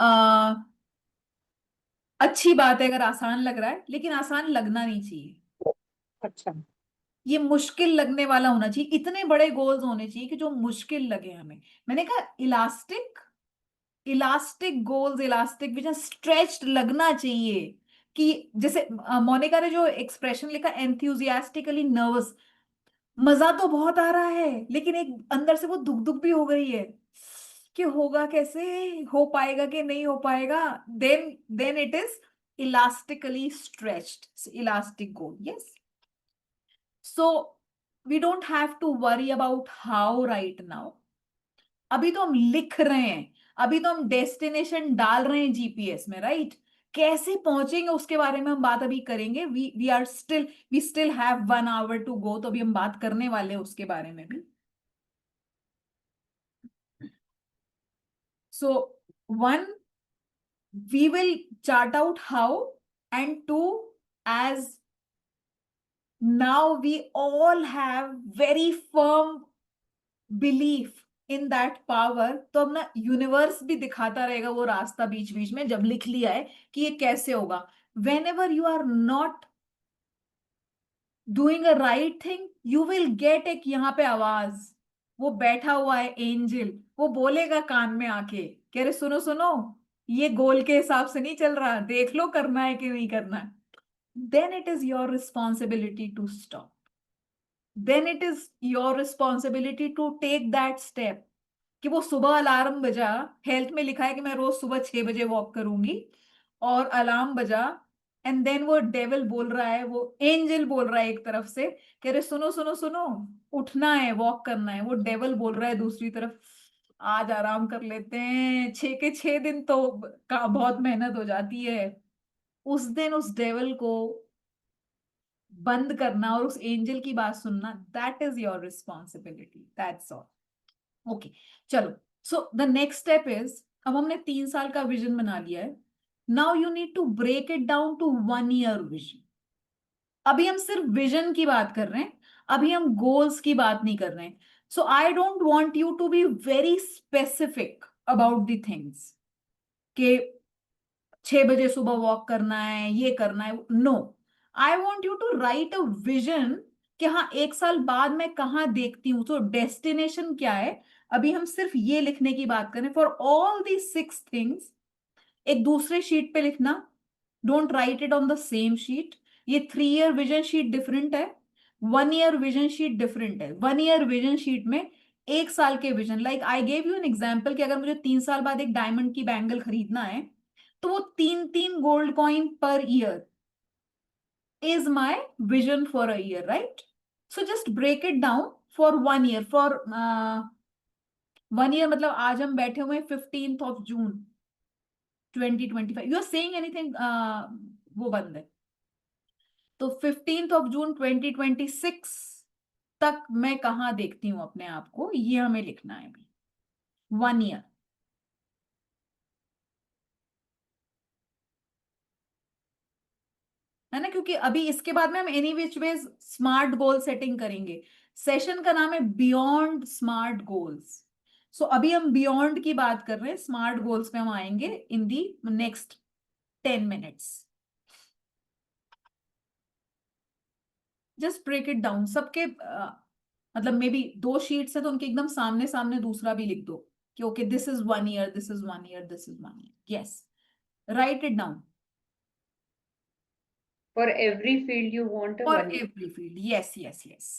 अच्छी बात है अगर आसान लग रहा है, लेकिन आसान लगना नहीं चाहिए. अच्छा, ये मुश्किल लगने वाला होना चाहिए. इतने बड़े गोल्स होने चाहिए कि जो मुश्किल लगे हमें. मैंने कहा elastic, elastic goals, elastic vision, stretched लगना चाहिए. कि जैसे मोनिका ने जो एक्सप्रेशन लिखा एंथुजियास्टिकली नर्वस, मजा तो बहुत आ रहा है लेकिन एक अंदर से वो दुख दुख भी हो गई है कि होगा कैसे, हो पाएगा कि नहीं हो पाएगा. Then it is elastically stretched, elastic goal. Yes. So we don't have to worry about how right now. अभी तो हम लिख रहे हैं, अभी तो हम डेस्टिनेशन डाल रहे हैं जीपीएस में, राइट? कैसे पहुंचेंगे उसके बारे में हम बात अभी करेंगे. We still have 1 hour to go, तो अभी हम बात करने वाले हैं उसके बारे में भी. So one, we will chart out how, and two, as now we all have very firm belief in that power, तो अब ना यूनिवर्स भी दिखाता रहेगा वो रास्ता बीच बीच में, जब लिख लिया है कि ये कैसे होगा. whenever you are not doing a right thing, you will get एक यहाँ पे आवाज, वो बैठा हुआ है एंजल, वो बोलेगा कान में आके, कह रहे सुनो सुनो, ये गोल के हिसाब से नहीं चल रहा, देख लो करना है कि नहीं करना है. then it is your responsibility to stop. then it is your responsibility to take that step. कि वो सुबह अलार्म बजा, हेल्थ में लिखा है कि मैं रोज सुबह 6 बजे वॉक करूंगी, और अलार्म बजा, एंड देन वो डेविल बोल रहा है, वो एंजल बोल रहा है एक तरफ से, कह रहे सुनो सुनो सुनो, उठना है, वॉक करना है. वो डेविल बोल रहा है दूसरी तरफ, आज आराम कर लेते हैं, 6 के 6 दिन तो बहुत मेहनत हो जाती है. उस दिन उस डेविल को बंद करना और उस एंजल की बात सुनना, that is your responsibility, that's all. Okay, चलो. So the next step is, अब हमने 3 साल का विजन बना लिया है. Now you need to break it down to 1 year vision. अभी हम सिर्फ विजन की बात कर रहे हैं, अभी हम गोल्स की बात नहीं कर रहे हैं. So I don't want you to be very specific about the things, कि 6 बजे सुबह वॉक करना है, ये करना है. No, I want you to write a vision, कि हाँ 1 साल बाद मैं कहाँ देखती हूँ. तो डेस्टिनेशन क्या है, अभी हम सिर्फ ये लिखने की बात करें. फॉर ऑल दी 6 थिंग्स, एक दूसरे शीट पे लिखना. Don't write it on the same sheet. ये 3 year विजन शीट डिफरेंट है, 1 year विजन शीट डिफरेंट है. 1 year विजन शीट में 1 साल के vision, like I gave you an example, कि अगर मुझे 3 साल बाद एक डायमंड की बैंगल खरीदना है, तो वो 3 3 gold coin per year is my vision for a year, right? So just break it down for 1 year. For 1 year मतलब आज हम बैठे हुए 15th of June 2025. You are saying anything? वो बंद है. तो 15th of June 2026 तक मैं कहाँ देखती हूँ अपने आप को, ये हमें लिखना है अभी. 1 year. है ना, क्योंकि अभी इसके बाद में हम any which veg smart goal setting करेंगे. सेशन का नाम है बियॉन्ड स्मार्ट गोल्स. सो अभी हम बियॉन्ड की बात कर रहे हैं, स्मार्ट गोल्स पे हम आएंगे in the next 10 minutes. Just break it down सबके, मतलब मे बी 2 शीट्स है तो उनके एकदम सामने सामने दूसरा भी लिख दो, कि okay this is 1 year, this is 1 year, this is 1 year. Yes, right it down. For every field you want a for 1 year. Every field, yes yes yes.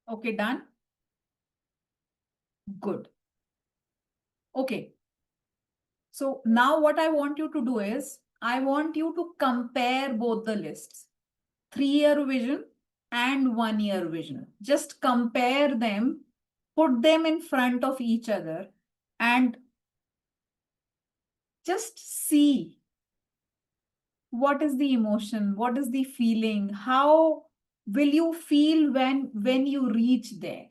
Okay, done. Good. Okay. So now what I want you to do is, I want you to compare both the lists, 3-year vision and 1-year vision. Just compare them, put them in front of each other, and just see what is the emotion, what is the feeling, how will you feel when you reach there.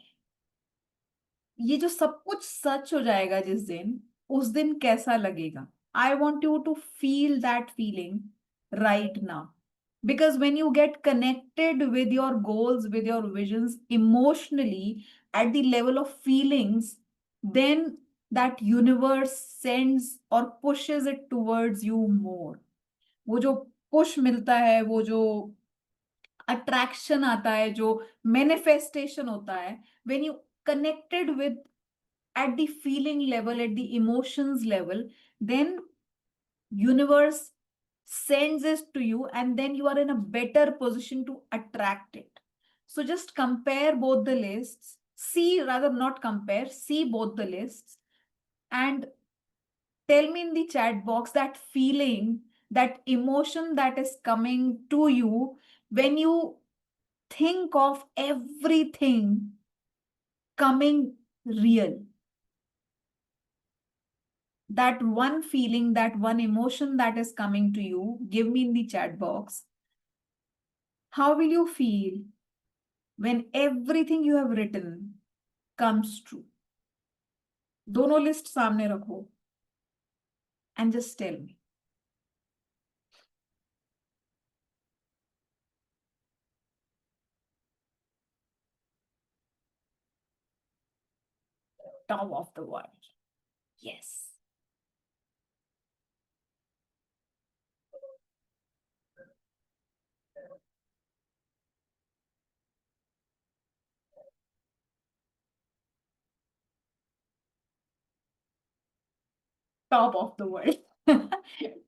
ये जो सब कुछ सच हो जाएगा जिस दिन, उस दिन कैसा लगेगा? I want you to feel that feeling right now. Because when you get connected with your goals, with your visions emotionally at the level of feelings, then that universe sends or pushes it towards you more. वो जो push मिलता है, वो जो attraction आता है, जो manifestation होता है, when you connected with at the feeling level, at the emotions level, then universe sends it to you, and then you are in a better position to attract it. So just compare both the lists, see, rather not compare, see both the lists, and tell me in the chat box that feeling, that emotion that is coming to you when you think of everything coming real. That one feeling, that one emotion that is coming to you, give me in the chat box. How will you feel when everything you have written comes true? दोनों list सामने रखो and just tell me. Top of the world. Yes. Top of the world.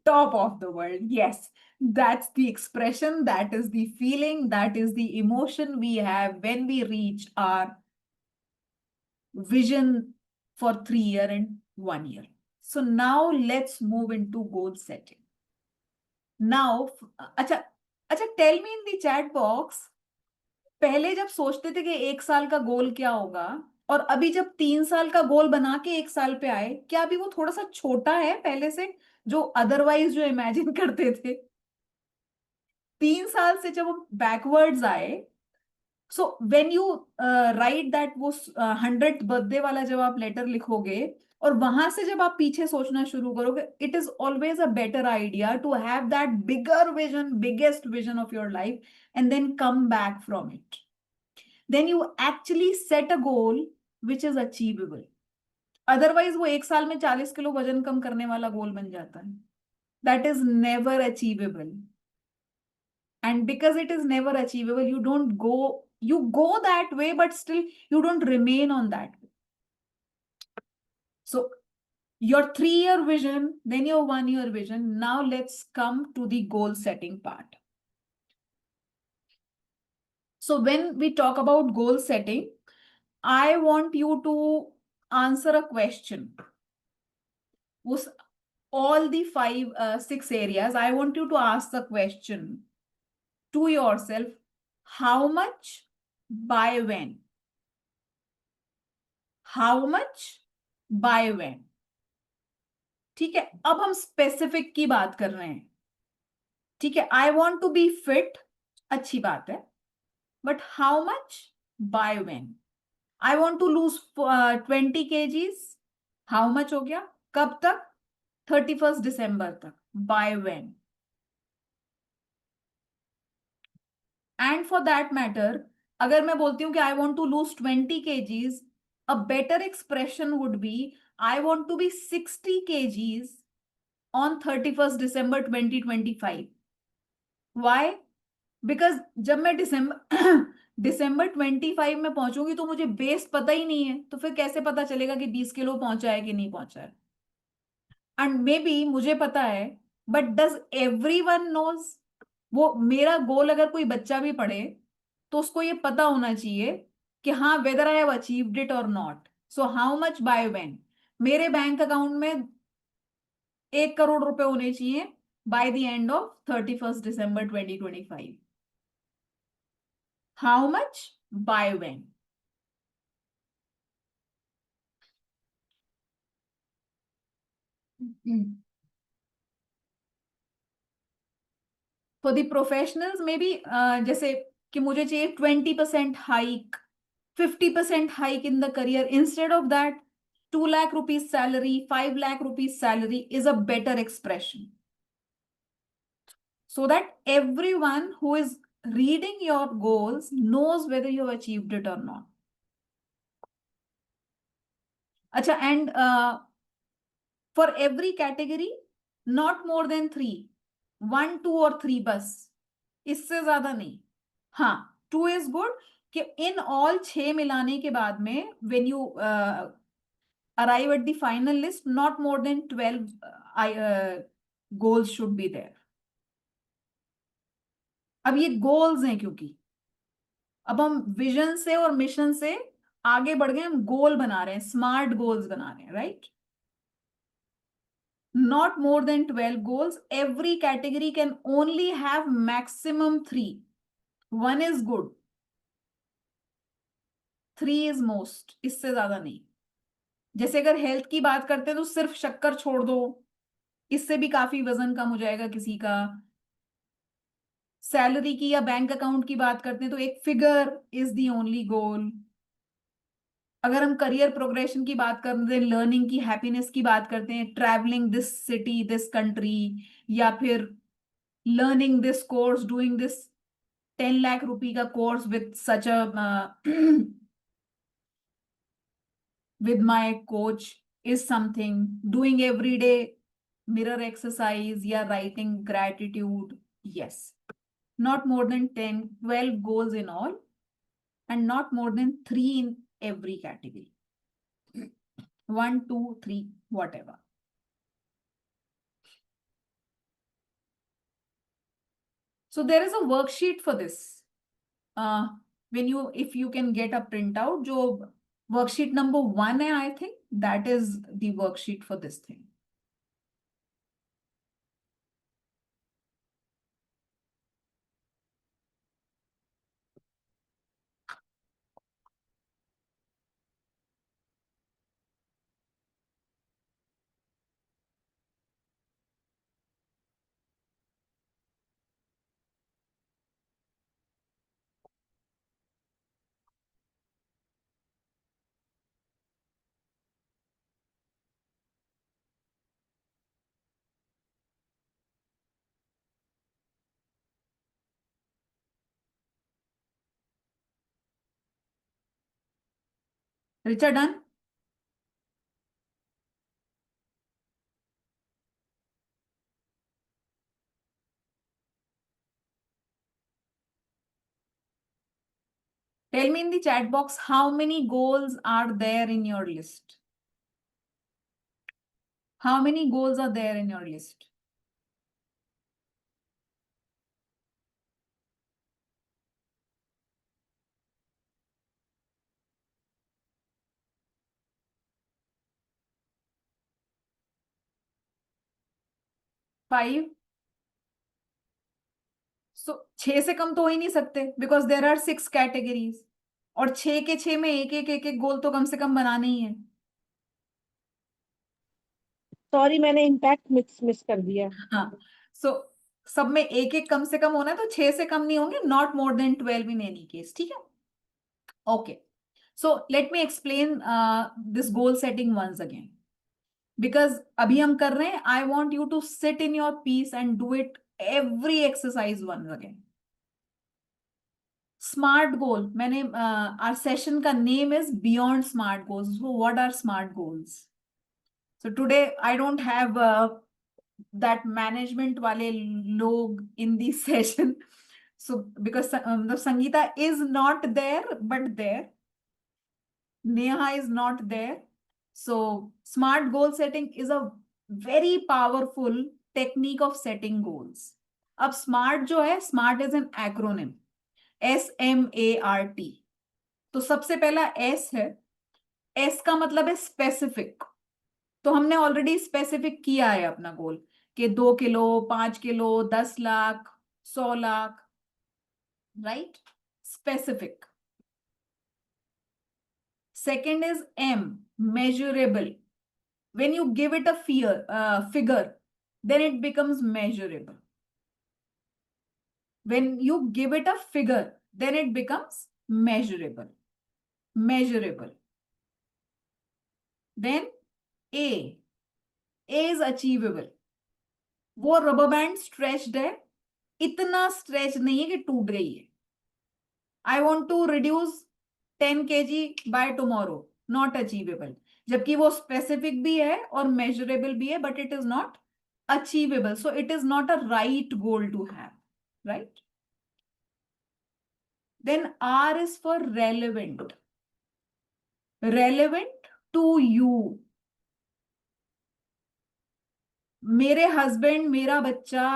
Top of the world. Yes, that's the expression, that is the feeling, that is the emotion we have when we reach our vision for 3-year and 1 year. So now let's move into goal setting. Now, अच्छा, tell me in the chat box, पहले जब सोचते थे कि 1 साल का गोल क्या होगा, और अभी जब 3 साल का गोल बना के 1 साल पे आए, क्या अभी वो थोड़ा सा छोटा है पहले से, जो अदरवाइज जो इमेजिन करते थे? 3 साल से जब हम बैकवर्ड्स आए, so when you right that, वो 100th बर्थडे वाला जब आप लेटर लिखोगे और वहां से जब आप पीछे सोचना शुरू करोगे, it is always a better idea to have that bigger vision, biggest vision of your life, and then come back from it. Then you actually set a goal which is achievable. Otherwise वो 1 साल में 40 kilo वजन कम करने वाला गोल बन जाता है. That is never achievable. And because it is never achievable, you go that way, but still you don't remain on that way. So your 3-year vision, then your 1-year vision. Now let's come to the goal setting part. So when we talk about goal setting, I want you to answer a question. All the 6 areas, I want you to ask the question to yourself: how much, by when? How much, by when? ठीक है, अब हम specific की बात कर रहे हैं. ठीक है, I want to be fit, अच्छी बात है, but how much, by when? I want to lose 20 kgs, how much हो गया, कब तक? 31st December तक, by when? And for that matter, अगर मैं बोलती हूँ कि I want to lose 20 kgs, a better expression would be I want to be 60 kgs on 31st December 2025. Why? Because जब मैं दिसंबर 25 में पहुंचूंगी तो मुझे बेस पता ही नहीं है, तो फिर कैसे पता चलेगा कि 20 किलो पहुंचा है कि नहीं पहुंचा है? एंड मे बी मुझे पता है, बट डज एवरीवन नोज? वो मेरा गोल, अगर कोई बच्चा भी पढ़े तो उसको ये पता होना चाहिए कि हाँ whether I have achieved it or not. So how much by when? मेरे बैंक अकाउंट में 1 करोड़ रुपए होने चाहिए by the end of 31st December 2025. How much by when? For the professionals में भी जैसे कि मुझे चाहिए 20% hike, 50% hike in the career, instead of that 2 lakh rupees salary, 5 lakh rupees salary is a better expression, so that everyone who is reading your goals knows whether you have achieved it or not. अच्छा, and for every category not more than 3, 1, 2 और 3 बस, इससे ज्यादा नहीं. हाँ, 2 is good कि in all 6 मिलाने के बाद में when you arrive at the final list not more than 12 goals should be there. अब ये गोल्स हैं, क्योंकि अब हम विजन से और मिशन से आगे बढ़ गए, हम गोल बना रहे हैं, स्मार्ट गोल्स बना रहे हैं, right? Not more than 12 goals. Every category can only have maximum 3. 1 is good. 3 is most. इससे ज्यादा नहीं. जैसे अगर हेल्थ की बात करते हैं तो सिर्फ शक्कर छोड़ दो, इससे भी काफी वजन कम हो जाएगा किसी का. सैलरी की या बैंक अकाउंट की बात करते हैं तो एक figure is the only goal. अगर हम करियर प्रोग्रेशन की बात करते हैं, लर्निंग की, हैप्पीनेस की बात करते हैं, travelling this city, this country, या फिर learning this course, doing this 10 lakh rupee का course with such a with my coach is something. Doing every day mirror exercise, yeah, writing gratitude, yes. Not more than 10, 12 goals in all, and not more than 3 in every category. 1, 2, 3, whatever. So there is a worksheet for this. If you can get a printout, jo worksheet number 1 hai, I think that is the worksheet for this thing. Richa, done? Tell me in the chat box how many goals are there in your list. How many goals are there in your list? Five. So 6 से कम तो हो ही नहीं सकते, because there are 6 categories. और 6 के 6 में एक गोल तो कम से कम बनाना ही है. सॉरी, मैंने इम्पैक्ट मिस कर दिया. हाँ, so सब में एक कम से कम होना है, तो 6 से कम नहीं होंगे, not more than 12 in any case. ठीक है? Okay. So let me explain this goal setting once again. Because अभी हम कर रहे हैं, I want you to sit in your peace and do it every exercise once again. Smart goal. मैंने our session का name is Beyond Smart Goals. So what are smart goals? So today I don't have that management वाले लोग in this session. So because the Sangeeta is not there, but there. Neha is not there. So smart goal setting is a very powerful technique of setting goals. अब smart जो है, smart is an acronym. SMART. तो सबसे पहला S है, S का मतलब है स्पेसिफिक। तो हमने ऑलरेडी स्पेसिफिक किया है अपना गोल कि 2 kilo, 5 kilo, 10 lakh, 100 lakh, right? Specific. Second is M, measurable. When you give it a figure, then it becomes measurable. When you give it a figure, then it becomes measurable. Measurable. Then A. A is achievable. वो rubber band stretched है, इतना stretch नहीं है कि टूट गई है। I want to reduce 10 kg by tomorrow, not achievable. जबकि वो स्पेसिफिक भी है और मेजरेबल भी है, but it is not achievable, so it is not a right goal to have, right? Then R is for relevant, relevant to you. मेरे husband, मेरा बच्चा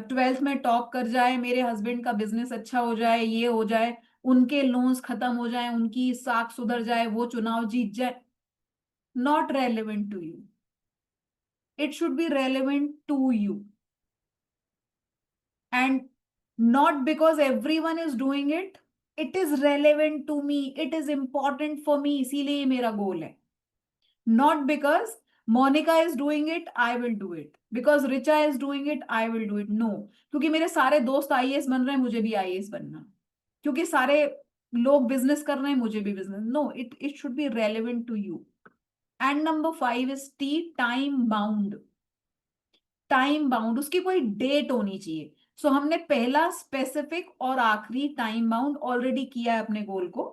12th में टॉप कर जाए, मेरे हस्बैंड का बिजनेस अच्छा हो जाए, ये हो जाए, उनके लोन्स खत्म हो जाए, उनकी साख सुधर जाए, वो चुनाव जीत जाए, not relevant to you. It should be relevant to you. And not because everyone is doing it, it is relevant to me. It is important for me. इसीलिए मेरा गोल है. Not because Monica is doing it, I will do it. Because Richa is doing it, I will do it. No. क्योंकि मेरे सारे दोस्त IAS बन रहे हैं, मुझे भी IAS बनना. क्योंकि सारे लोग बिजनेस कर रहे हैं, मुझे भी business. No, it should be relevant to you. And number 5 is T, time bound. Time bound, उसकी कोई डेट होनी चाहिए. सो हमने पहला स्पेसिफिक और आखिरी टाइम बाउंड ऑलरेडी किया है अपने गोल को.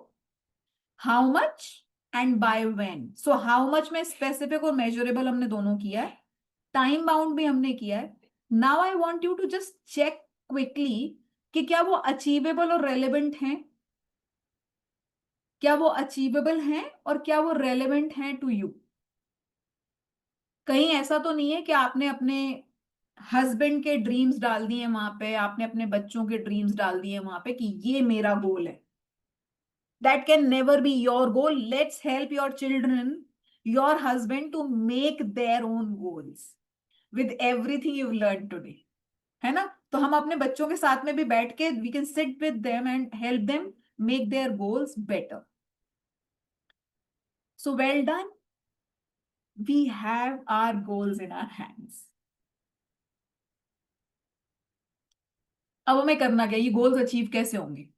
How much and by when. So how much में स्पेसिफिक और मेजरेबल हमने दोनों किया है, टाइम बाउंड भी हमने किया है. Now I want you to just check quickly कि क्या वो अचीवेबल और रेलेवेंट हैं, क्या वो अचीवेबल हैं और क्या वो रेलेवेंट हैं टू यू. कहीं ऐसा तो नहीं है कि आपने अपने हस्बैंड के ड्रीम्स डाल दिए वहां पे, आपने अपने बच्चों के ड्रीम्स डाल दिए वहां पे कि ये मेरा गोल है. That can never be your goal. Let's help your children, your husband to make their own goals with everything you learn today, है ना? तो हम अपने बच्चों के साथ में भी बैठ के we can sit with them and help them make their goals better. So well done, we have our goals in our hands. अब हमें करना क्या, ये गोल्स अचीव कैसे होंगे,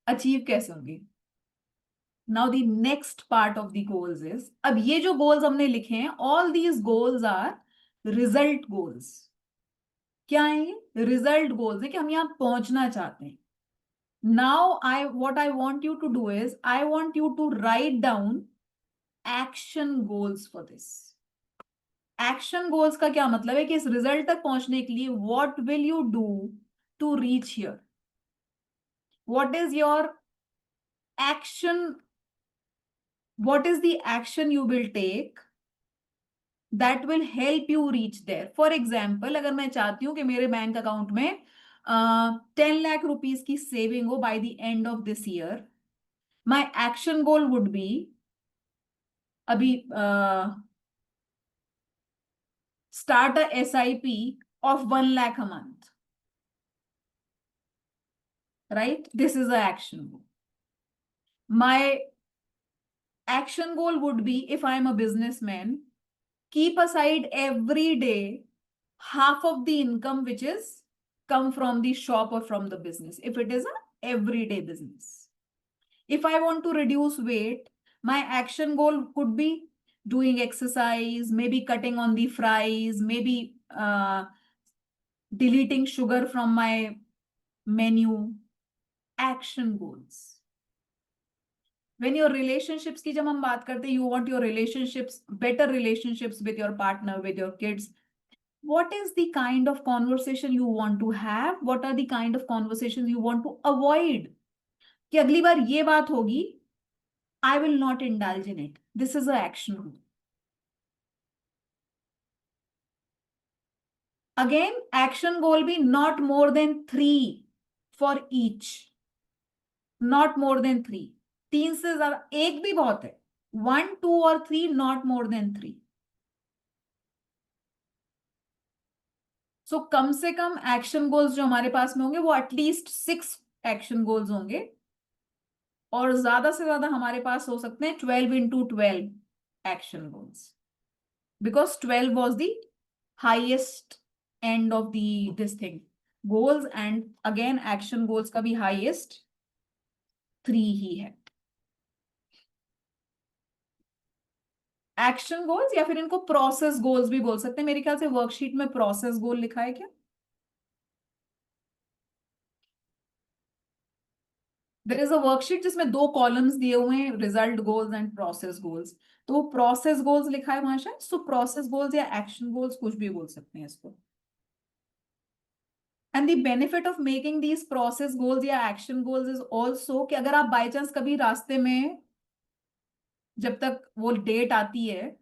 अचीव कैसे होंगे? Now the next part of the goals is, अब ये जो गोल्स हमने लिखे हैं, all these goals are result goals. क्या है ये? रिजल्ट गोल्स है कि हम यहां पहुंचना चाहते हैं. Now what I want you to do is, I want you to write down action goals for this. Action goals का क्या मतलब है कि इस रिजल्ट तक पहुंचने के लिए what will you do to reach here, what is your action, what is the action you will take that will help you reach there. For example, अगर मैं चाहती हूं कि मेरे बैंक अकाउंट में 10 लाख रुपीस की सेविंग हो by the end of this year, my action goal would be, अभी start a SIP of 1 lakh a month, right? This is the action goal. My action goal would be, if I am a businessman, keep aside every day half of the income which is come from the shop or from the business, if it is a everyday business. If I want to reduce weight, my action goal could be doing exercise, maybe cutting on the fries, maybe deleting sugar from my menu. Action goals. When your relationships की जब हम बात करते हैं, you want your relationships, better relationships with your partner, with your kids. What is the kind of conversation you want to have? What are the kind of conversations you want to avoid? कि अगली बार ये बात होगी, I will not indulge in it. This is an action rule. Again, action goal be not more than 3 for each. Not more than 3। 3 से ज्यादा, एक भी बहुत है, 1, 2 और 3, नॉट मोर देन 3। सो कम से कम एक्शन गोल्स जो हमारे पास में होंगे वो एटलीस्ट 6 एक्शन गोल्स होंगे, और ज्यादा से ज्यादा हमारे पास हो सकते हैं 12 into 12 action goals, because 12 was the highest end of the this thing goals, and again action goals का भी हाइएस्ट 3 ही है। एक्शन गोल्स या फिर इनको प्रोसेस गोल्स भी बोल सकते हैं, मेरे ख्याल से वर्कशीट में प्रोसेस गोल लिखा है क्या? देयर इज अ वर्कशीट जिसमें 2 कॉलम्स दिए हुए हैं, result goals and process goals, तो वो प्रोसेस गोल्स लिखा है वहां शायद। सो प्रोसेस गोल्स या एक्शन गोल्स कुछ भी बोल सकते हैं इसको। And the benefit of making these process goals या एक्शन गोल्स इज ऑल्सो कि अगर आप बाई चांस कभी रास्ते में, जब तक वो डेट आती है,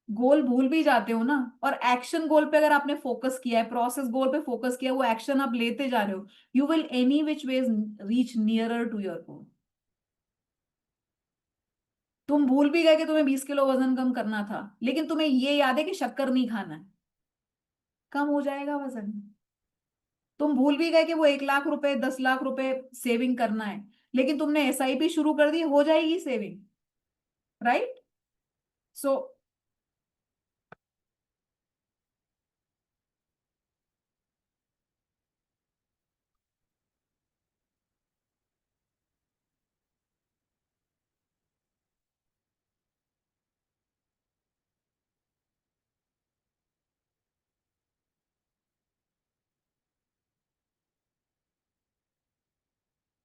गोल भूल भी जाते हो ना, और एक्शन गोल पे अगर आपने फोकस किया है, प्रोसेस गोल पे फोकस किया, वो एक्शन आप लेते जा रहे हो, you will any which ways reach nearer to your goal. तुम भूल भी गए कि तुम्हें 20 किलो वजन कम करना था, लेकिन तुम्हें ये याद है कि शक्कर नहीं खाना है, कम हो जाएगा वजन। तुम भूल भी गए कि वो 1 लाख रुपए 10 लाख रुपए सेविंग करना है, लेकिन तुमने एसआईपी शुरू कर दी, हो जाएगी saving, right? So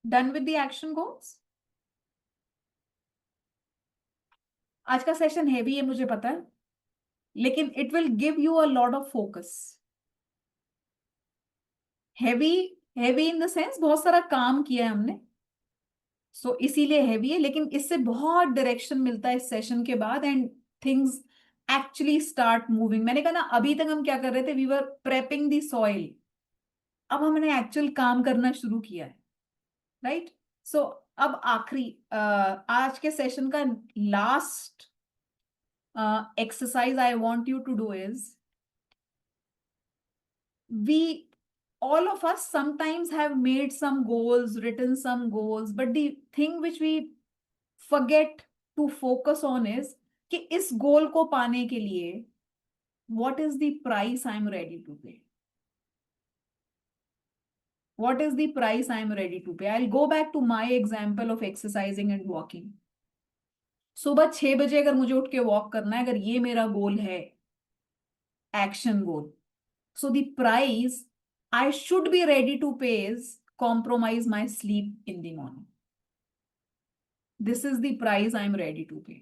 done with the action goals. आज का सेशन हैवी है मुझे पता है, लेकिन it will give you a lot of focus. Heavy, heavy in the sense बहुत सारा काम किया है हमने, सो इसीलिए हैवी है, लेकिन इससे बहुत डायरेक्शन मिलता है इस सेशन के बाद, and things actually start moving. मैंने कहा ना, अभी तक हम क्या कर रहे थे, we were prepping the soil, अब हमने एक्चुअल काम करना शुरू किया है, राइट? सो अब आखिरी आज के सेशन का last exercise I want you to do is, we all of us sometimes have made some goals, written some goals, but the thing which we forget to focus on is कि इस गोल को पाने के लिए what is the price I'm ready to pay? What is the price I'm ready to pay? I'll go back to my example of exercising and walking. सुबह 6 बजे अगर मुझे उठ के वॉक करना है, अगर ये मेरा गोल है, action goal, so the price I should be ready to pay is compromise my sleep in the morning. This is the price I'm ready to pay.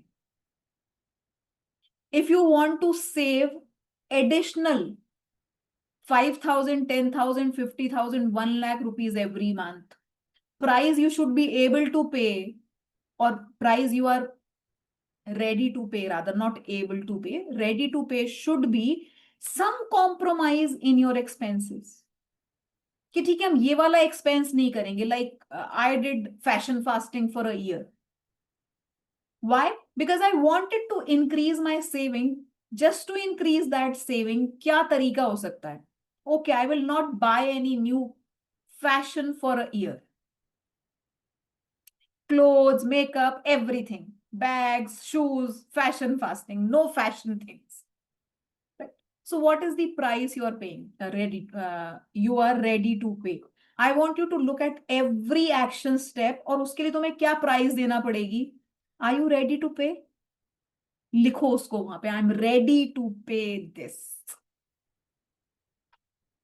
If you want to save additional 5,000, 10,000, 50,000, 1 lakh rupees every month, price you should be able to pay, or price you are ready to pay, rather not able to pay, ready to pay should be some compromise in your expenses. कि ठीक है, हम ये वाला expense नहीं करेंगे, like I did fashion fasting for a year. Why? Because I wanted to increase my saving. Just to increase that saving, क्या तरीका हो सकता है? Okay, I will not buy any new fashion for a year, clothes, makeup, everything, bags, shoes, fashion fasting, no fashion things. Right? So what is the price you are paying? You are ready to pay. I want you to look at every action step, और उसके लिए तुम्हें क्या price देना पड़ेगी? Are you ready to pay? लिखो उसको वहां पे, आई एम रेडी टू पे दिस।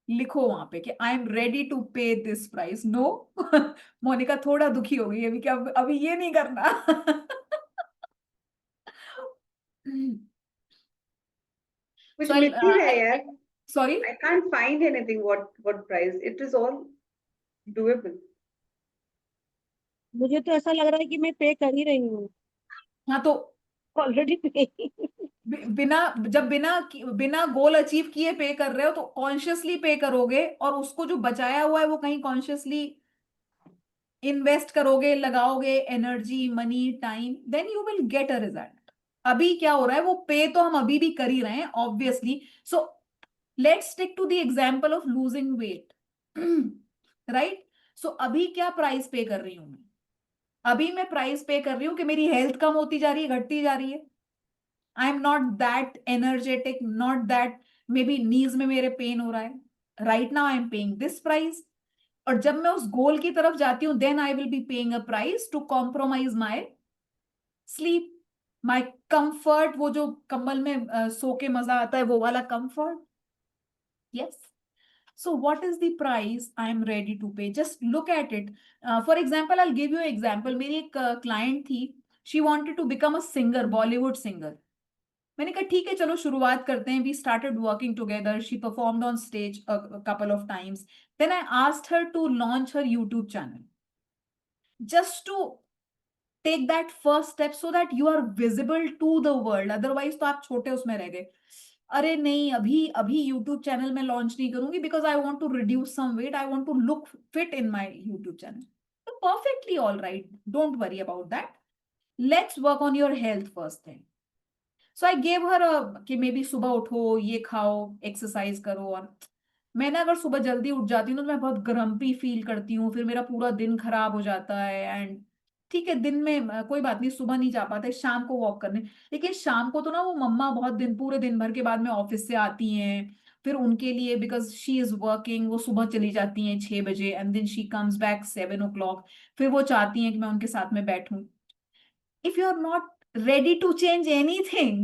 लिखो वहां पे कि आई एम रेडी टू पे दिस प्राइस। नो, मोनिका थोड़ा दुखी हो गई अभी, क्या अभी ये नहीं करना? कुछ So मिल नहीं रहा है यार। sorry, I can't find anything what price. It is all doable. मुझे तो ऐसा लग रहा है कि मैं पे कर ही रही हूँ, हाँ तो ऑलरेडी पे। बिना, जब बिना बिना गोल अचीव किए पे कर रहे हो तो कॉन्शियसली पे करोगे, और उसको जो बचाया हुआ है वो कहीं कॉन्शियसली इन्वेस्ट करोगे, लगाओगे energy, money, time, then you will get a result. अभी क्या हो रहा है, वो पे तो हम अभी भी कर ही रहे हैं obviously. So let's stick to the example of losing weight, right? So अभी क्या प्राइस पे कर रही हूं मैं? अभी मैं प्राइस पे कर रही हूँ कि मेरी हेल्थ कम होती जा रही है, घटती जा रही है। I am not that energetic, not that, maybe knees में मेरे पेन हो रहा है। Right now I am paying this price. और जब मैं उस गोल की तरफ जाती हूँ, then I will be paying a price to compromise my sleep, my comfort, वो जो कंबल में सो के मजा आता है, वो वाला comfort. Yes. So what is the price I am ready to pay? Just look at it. For example, I'll give you an example. मेरी एक client थी, she wanted to become a singer, Bollywood singer. मैंने कहा ठीक है, चलो शुरुआत करते हैं. We started working together. She performed on stage a couple of times. Then I asked her to launch her YouTube channel. Just to take that first step so that you are visible to the world. Otherwise तो आप छोटे उसमें रह गए. अरे नहीं, अभी अभी यूट्यूब चैनल में लॉन्च नहीं करूंगी because I want to reduce some weight, I want to look fit in my YouTube channel. तो perfectly all right, don't worry about that. Let's work on your health first thing. So I gave her कि may be सुबह उठो, ये खाओ, exercise करो. और मैंने अगर सुबह जल्दी उठ जाती हूँ तो मैं बहुत ग्रम्पी फील करती हूँ, फिर मेरा पूरा दिन खराब हो जाता है. एंड ठीक है, दिन में कोई बात नहीं, सुबह नहीं जा पाते, शाम को वॉक करने. लेकिन शाम को तो ना वो मम्मा बहुत दिन, पूरे दिन भर के बाद में ऑफिस से आती हैं, फिर उनके लिए, बिकॉज शी इज वर्किंग, वो सुबह चली जाती हैं 6 बजे and then she comes back 7 o'clock. फिर वो चाहती हैं कि मैं उनके साथ में बैठूं. If you are not ready to change anything,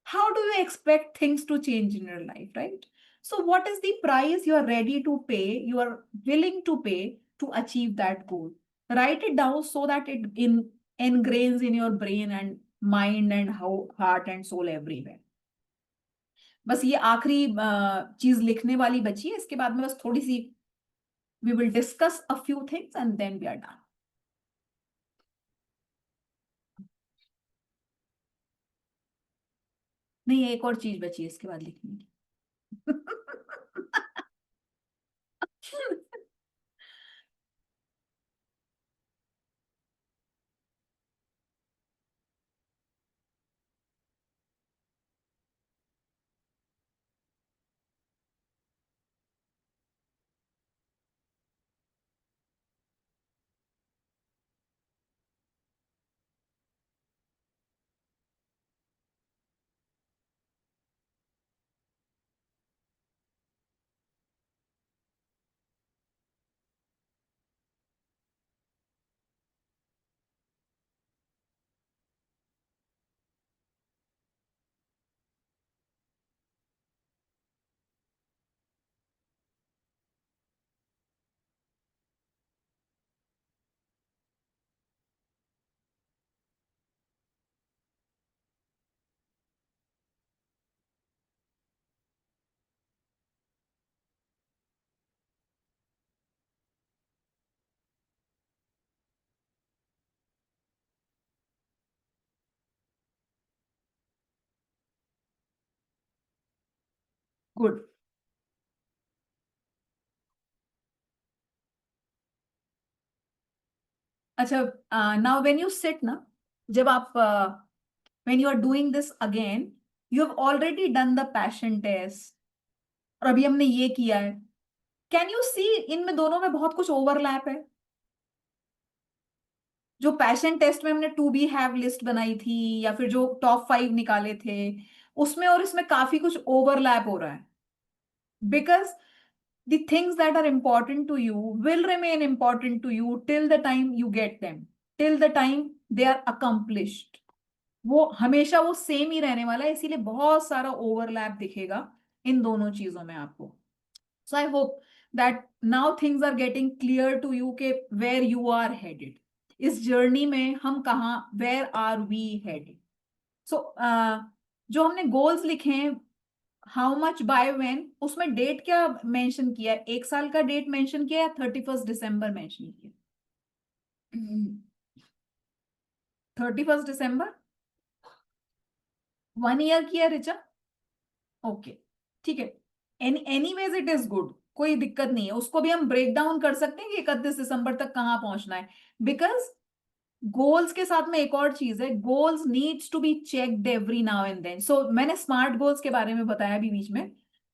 how do you expect things to change in your life, right? So what is the price you are ready to pay, you are willing to pay to achieve that goal? Write it down so that it ingrains in your brain and mind and how heart and soul everywhere. बस ये आखिरी चीज लिखने वाली बची है, इसके बाद में बस थोड़ी सी we will discuss a few things and then we are done. नहीं, एक और चीज बची है इसके बाद लिखने की. Good. अच्छा, नाउ व्हेन यू सिट ना, जब आप when you are doing this again, you have already done the passion test और अभी हमने ये किया है. कैन यू सी इनमें दोनों में बहुत कुछ ओवरलैप है? जो पैशन टेस्ट में हमने टू बी हैव लिस्ट बनाई थी या फिर जो टॉप 5 निकाले थे, उसमें और इसमें काफी कुछ ओवरलैप हो रहा है. Because the things that are important to you will remain important to you till the time you get them, till the time they are accomplished. वो हमेशा वो सेम ही रहने वाला है, इसीलिए बहुत सारा ओवरलैप दिखेगा इन दोनों चीजों में आपको. So I hope that now things are getting clear to you के वेयर यू आर हेडेड, इस जर्नी में हम कहाँ, where are we headed. So जो हमने गोल्स लिखे हैं, हाउ मच बाय व्हेन, उसमें डेट क्या मेंशन किया है? 1 साल का डेट मेंशन किया या 31 दिसंबर मेंशन किया? 31 दिसंबर. 1 ईयर किया ऋचा? ओके, ठीक है. Anyways it is good. कोई दिक्कत नहीं है, उसको भी हम ब्रेक डाउन कर सकते हैं कि 31 दिसंबर तक कहाँ पहुंचना है। बिकॉज गोल्स के साथ में एक और चीज है, goals needs to be checked every now and then. So मैंने स्मार्ट गोल्स के बारे में बताया अभी बीच में।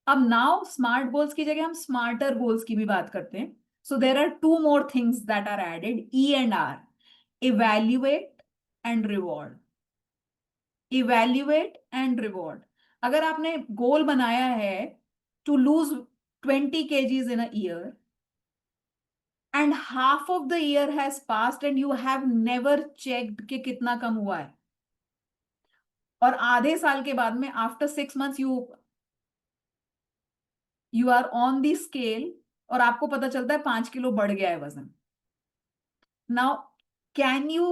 अब नाउ स्मार्ट गोल्स की जगह हम स्मार्टर गोल्स की भी बात करते हैं। So there are two more things that are added, E and R, evaluate and reward. Evaluate and reward. अगर आपने गोल बनाया है to lose 20 kgs in a year and half of the year has passed and you have never checked कि कितना कम हुआ है, और आधे साल के बाद में after 6 months you are on the scale और आपको पता चलता है 5 किलो बढ़ गया है वजन। Now can you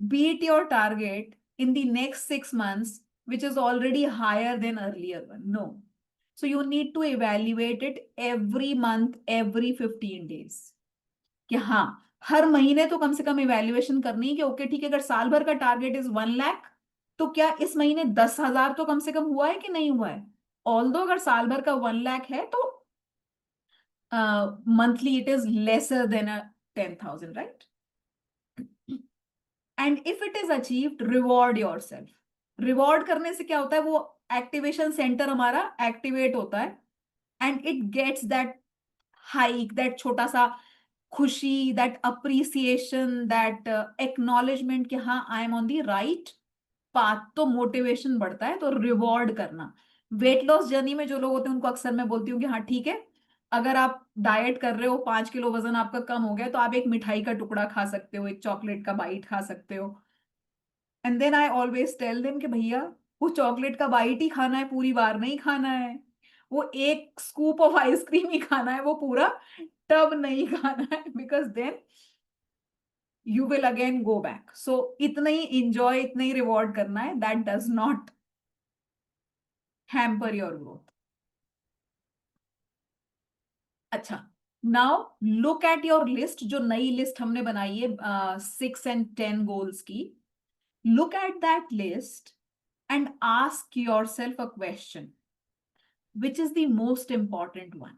beat your target in the next 6 months, which is already higher than earlier one? No. So you need to evaluate it every month, every 15 days. कि हाँ, हर महीने तो कम से कम इवेल्युएशन करनी है कि ओके ठीक है, अगर साल भर का टारगेट इज 1 लाख, तो क्या इस महीने 10,000 तो कम से कम हुआ है कि नहीं हुआ है? ऑल्दो अगर साल भर का 1 लाख है तो monthly it is lesser than 10,000, right? And if it is achieved, reward yourself. Reward करने से क्या होता है, वो एक्टिवेशन सेंटर हमारा एक्टिवेट होता है and it gets that hike, that छोटा सा खुशी, दैट अप्रिसिएशन, दैट एक्नॉलेजमेंट कि हाँ I am on the right path. तो मोटिवेशन बढ़ता है। तो रिवॉर्ड करना, वेट लॉस जर्नी में जो लोग होते हैं उनको अक्सर मैं बोलती हूँ कि हाँ ठीक है, अगर आप डाइट कर रहे हो, 5 किलो वजन आपका कम हो गया, तो आप एक मिठाई का टुकड़ा खा सकते हो, एक चॉकलेट का बाइट खा सकते हो। And then I always tell them कि भैया वो चॉकलेट का बाइट ही खाना है, पूरी बार नहीं खाना है, वो एक स्कूप ऑफ आइसक्रीम ही खाना है, वो पूरा टब नहीं खाना है, because then you will again go back. So इतना ही इंजॉय, इतना ही रिवॉर्ड करना है, that does not hamper your growth. अच्छा, now look at your list, जो नई लिस्ट हमने बनाई है 6 and 10 गोल्स की। Look at that list and ask yourself a question, which is the most important one?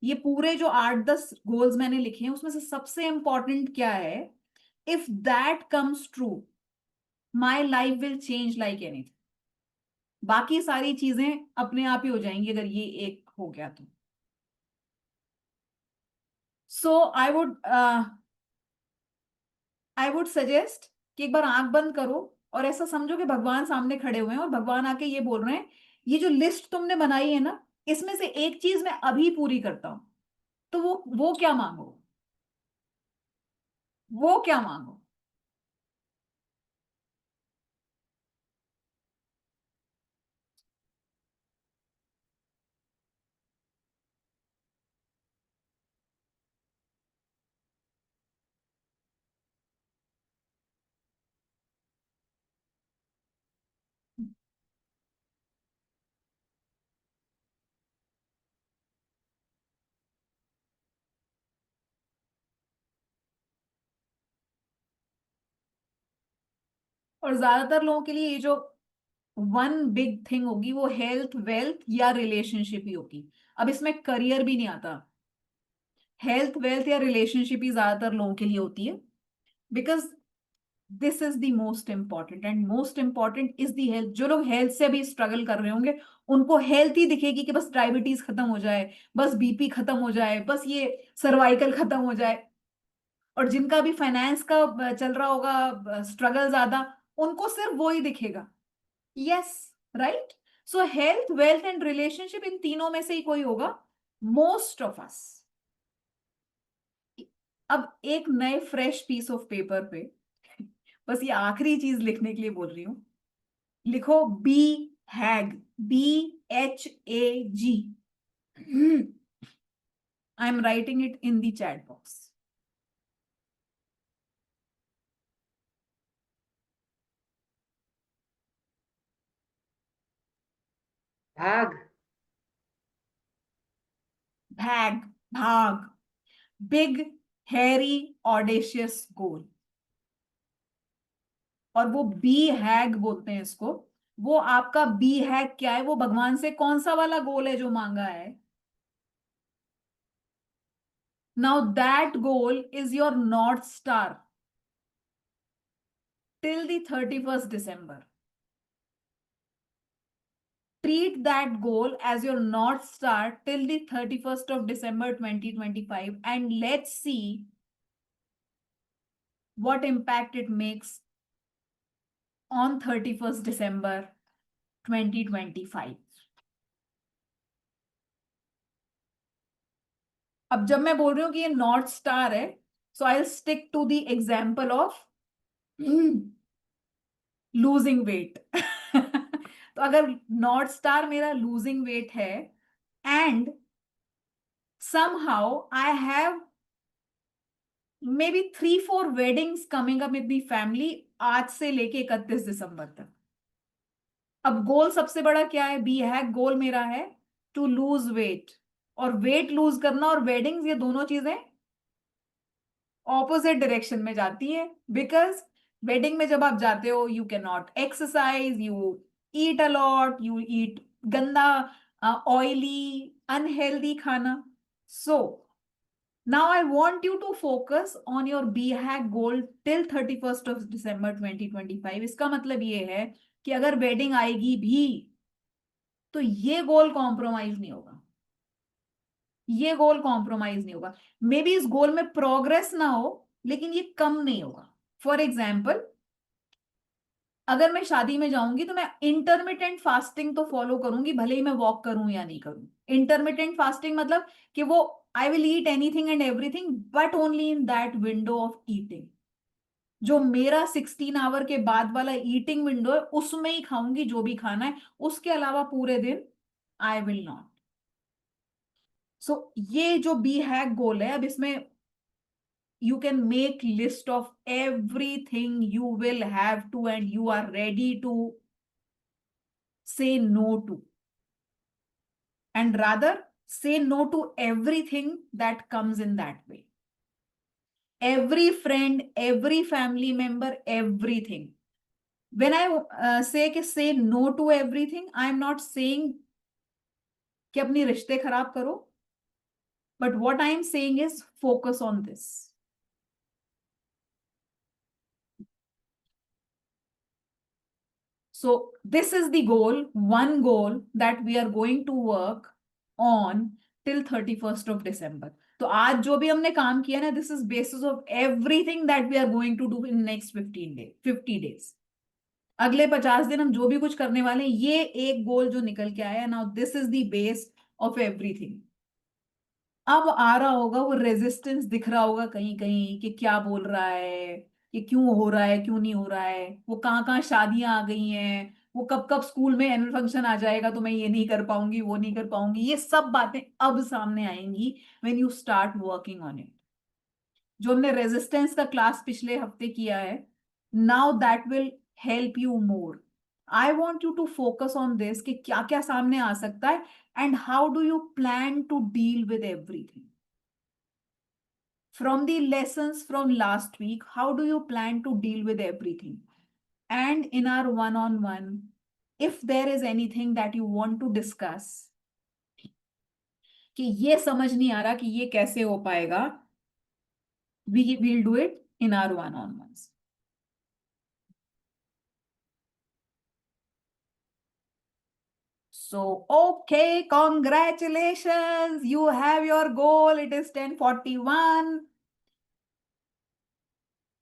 ये पूरे जो 8-10 गोल्स मैंने लिखे हैं उसमें से सबसे इंपॉर्टेंट क्या है? If that comes true, my life will change like anything. बाकी सारी चीजें अपने आप ही हो जाएंगी अगर ये एक हो गया तो। सो आई वुड सजेस्ट कि एक बार आंख बंद करो और ऐसा समझो कि भगवान सामने खड़े हुए हैं और भगवान आके ये बोल रहे हैं, ये जो लिस्ट तुमने बनाई है ना, इसमें से एक चीज मैं अभी पूरी करता हूं। तो वो क्या मांगो? वो क्या मांगो? और ज्यादातर लोगों के लिए ये जो वन बिग थिंग होगी वो हेल्थ, वेल्थ या रिलेशनशिप ही होगी। अब इसमें करियर भी नहीं आता। हेल्थ, वेल्थ या रिलेशनशिप ही ज्यादातर लोगों के लिए होती है, because this is the most important and most important is the health. जो लोग हेल्थ से भी स्ट्रगल कर रहे होंगे उनको हेल्थ ही दिखेगी कि बस डायबिटीज खत्म हो जाए, बस बीपी खत्म हो जाए, बस ये सर्वाइकल खत्म हो जाए। और जिनका भी फाइनेंस का चल रहा होगा स्ट्रगल ज्यादा, उनको सिर्फ वो ही दिखेगा। Yes, right? So health, wealth and relationship, इन तीनों में से ही कोई होगा, मोस्ट ऑफ अस। अब एक नए फ्रेश पीस ऑफ पेपर पे बस ये आखिरी चीज लिखने के लिए बोल रही हूं, लिखो B hag, BHAG। I am writing it in the chat box. भाग। भाग, भाग, बिग हैरी ऑडेशियस गोल। और वो बी हैग बोलते हैं इसको। वो आपका बी हैग क्या है? वो भगवान से कौन सा वाला गोल है जो मांगा है? Now that goal is your North Star till the 31st December. Treat that goal as your North Star till the 31st of December 2025, and let's see what impact it makes on 31st December 2025. अब जब मैं बोल रही हूँ कि ये north star है, so I stick to the example of losing weight. तो अगर नॉर्थ स्टार मेरा लूजिंग वेट है and somehow I have maybe 3-4 weddings coming up with the family आज से लेके 31 दिसंबर तक. अब गोल सबसे बड़ा क्या है? बी हैक गोल मेरा है टू लूज वेट, और वेट लूज करना और वेडिंग्स ये दोनों चीजें ऑपोजिट डायरेक्शन में जाती है. बिकॉज वेडिंग में जब आप जाते हो you can not exercise, you eat a lot, you eat गंदा ऑयली अनहेल्दी खाना. सो now I want you to focus on your BHAG goal till 31st of December 2025. इसका मतलब ये है कि अगर वेडिंग आएगी भी तो ये गोल कॉम्प्रोमाइज नहीं होगा. ये गोल कॉम्प्रोमाइज नहीं होगा. मे बी इस गोल में प्रोग्रेस ना हो लेकिन ये कम नहीं होगा. फॉर एग्जाम्पल, अगर मैं शादी में जाऊंगी तो मैं इंटरमिटेंट फास्टिंग तो फॉलो करूंगी, भले ही मैं वॉक करूं या नहीं करूं. इंटरमिटेंट फास्टिंग मतलब कि वो I will eat anything and everything but only in that window of eating. जो मेरा 16 आवर के बाद वाला ईटिंग विंडो है उसमें ही खाऊंगी जो भी खाना है, उसके अलावा पूरे दिन आई विल नॉट. सो ये जो बी हैक गोल है, अब इसमें you can make list of everything you will have to and you are ready to say no to, and rather say no to everything that comes in that way. Every friend, every family member, everything. When I say no to everything, I am not saying कि अपनी रिश्ते खराब करो, but what I am saying is focus on this. So this is the goal, one goal that we are going to work on till 31st of December. तो आज जो भी हमने काम किया ना, this is basis of everything that we are going to do in next 50 days. अगले 50 दिन हम जो भी कुछ करने वाले हैं, ये एक गोल जो निकल के आया, now this is the base of everything. अब आ रहा होगा वो रेजिस्टेंस, दिख रहा होगा कहीं कहीं कि क्या बोल रहा है, कि क्यों हो रहा है, क्यों नहीं हो रहा है, वो कहाँ शादियां आ गई हैं, वो कब कब स्कूल में एनुअल फंक्शन आ जाएगा तो मैं ये नहीं कर पाऊंगी, वो नहीं कर पाऊंगी. ये सब बातें अब सामने आएंगी when you start working on it. जो हमने रेजिस्टेंस का क्लास पिछले हफ्ते किया है, now that will help you more. I want you to focus on this कि क्या क्या सामने आ सकता है and how do you plan to deal with everything. From the lessons from last week, how do you plan to deal with everything? And in our one-on-one, if there is anything that you want to discuss कि ये समझ नहीं आ रहा कि ये कैसे हो पाएगा, we will do it in our one-on-ones. So, okay, congratulations. You have your goal. It is 10:41.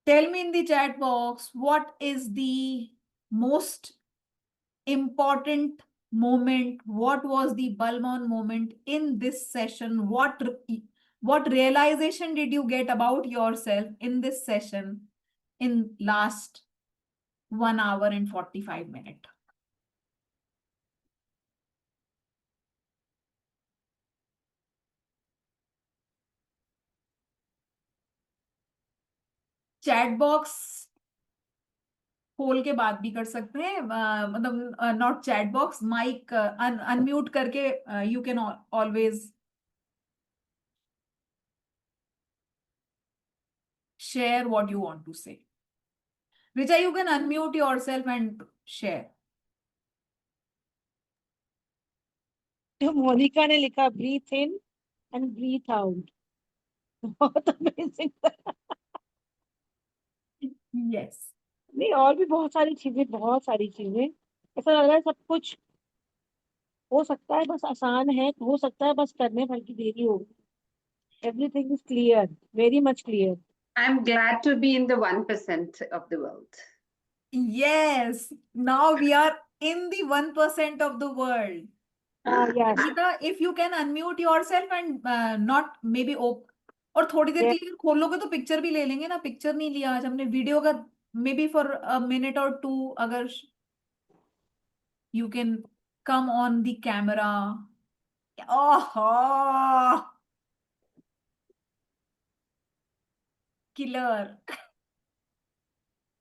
Tell me in the chat box, what is the most important moment? What was the Balmain moment in this session? What realization did you get about yourself in this session in last 1 hour and 45 minutes? Chat box खोल के बात भी कर सकते हैं, मतलब not chat box, mic unmute करके you can always share what you want to say. Richa, you can unmute yourself and share. तो मोनिका ने लिखा breathe in and breathe out. बहुत अमेजिंग था। Yes. नहीं, और भी बहुत सारी चीजें, बहुत सारी चीजें। ऐसा लग रहा है सब कुछ हो सकता है, बस आसान है, हो सकता है बस करने भर की देरी होगी। Everything is clear, very much clear. I'm glad to be in the 1% of the world. Yes. Now we are in the 1% of the world. Yes, Geeta, if you can unmute yourself and not maybe op और थोड़ी देर के yes. लिए खोल लोगे तो picture भी ले लेंगे ना, पिक्चर नहीं लिया आज हमने वीडियो का, maybe for a minute और टू, अगर you can come on the camera. ओहो, killer.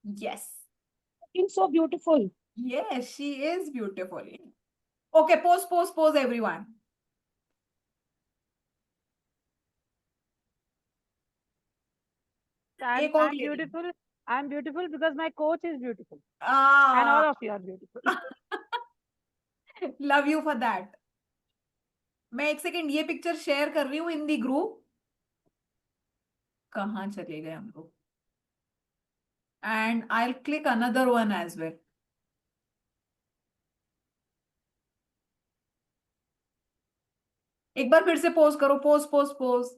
Yes, looking so beautiful. Yes, she is beautiful. Okay, pose pose pose everyone. एक और I'm ले लें। beautiful. I'm beautiful because my coach is beautiful. And Ah, all of you are beautiful. love you for that. मैं एक second ये picture share कर रही हूँ इन दी ग्रुप। कहाँ चले गए हम लोग? And I click another one as well. एक बार फिर से पोज करो, पोज पोज पोज।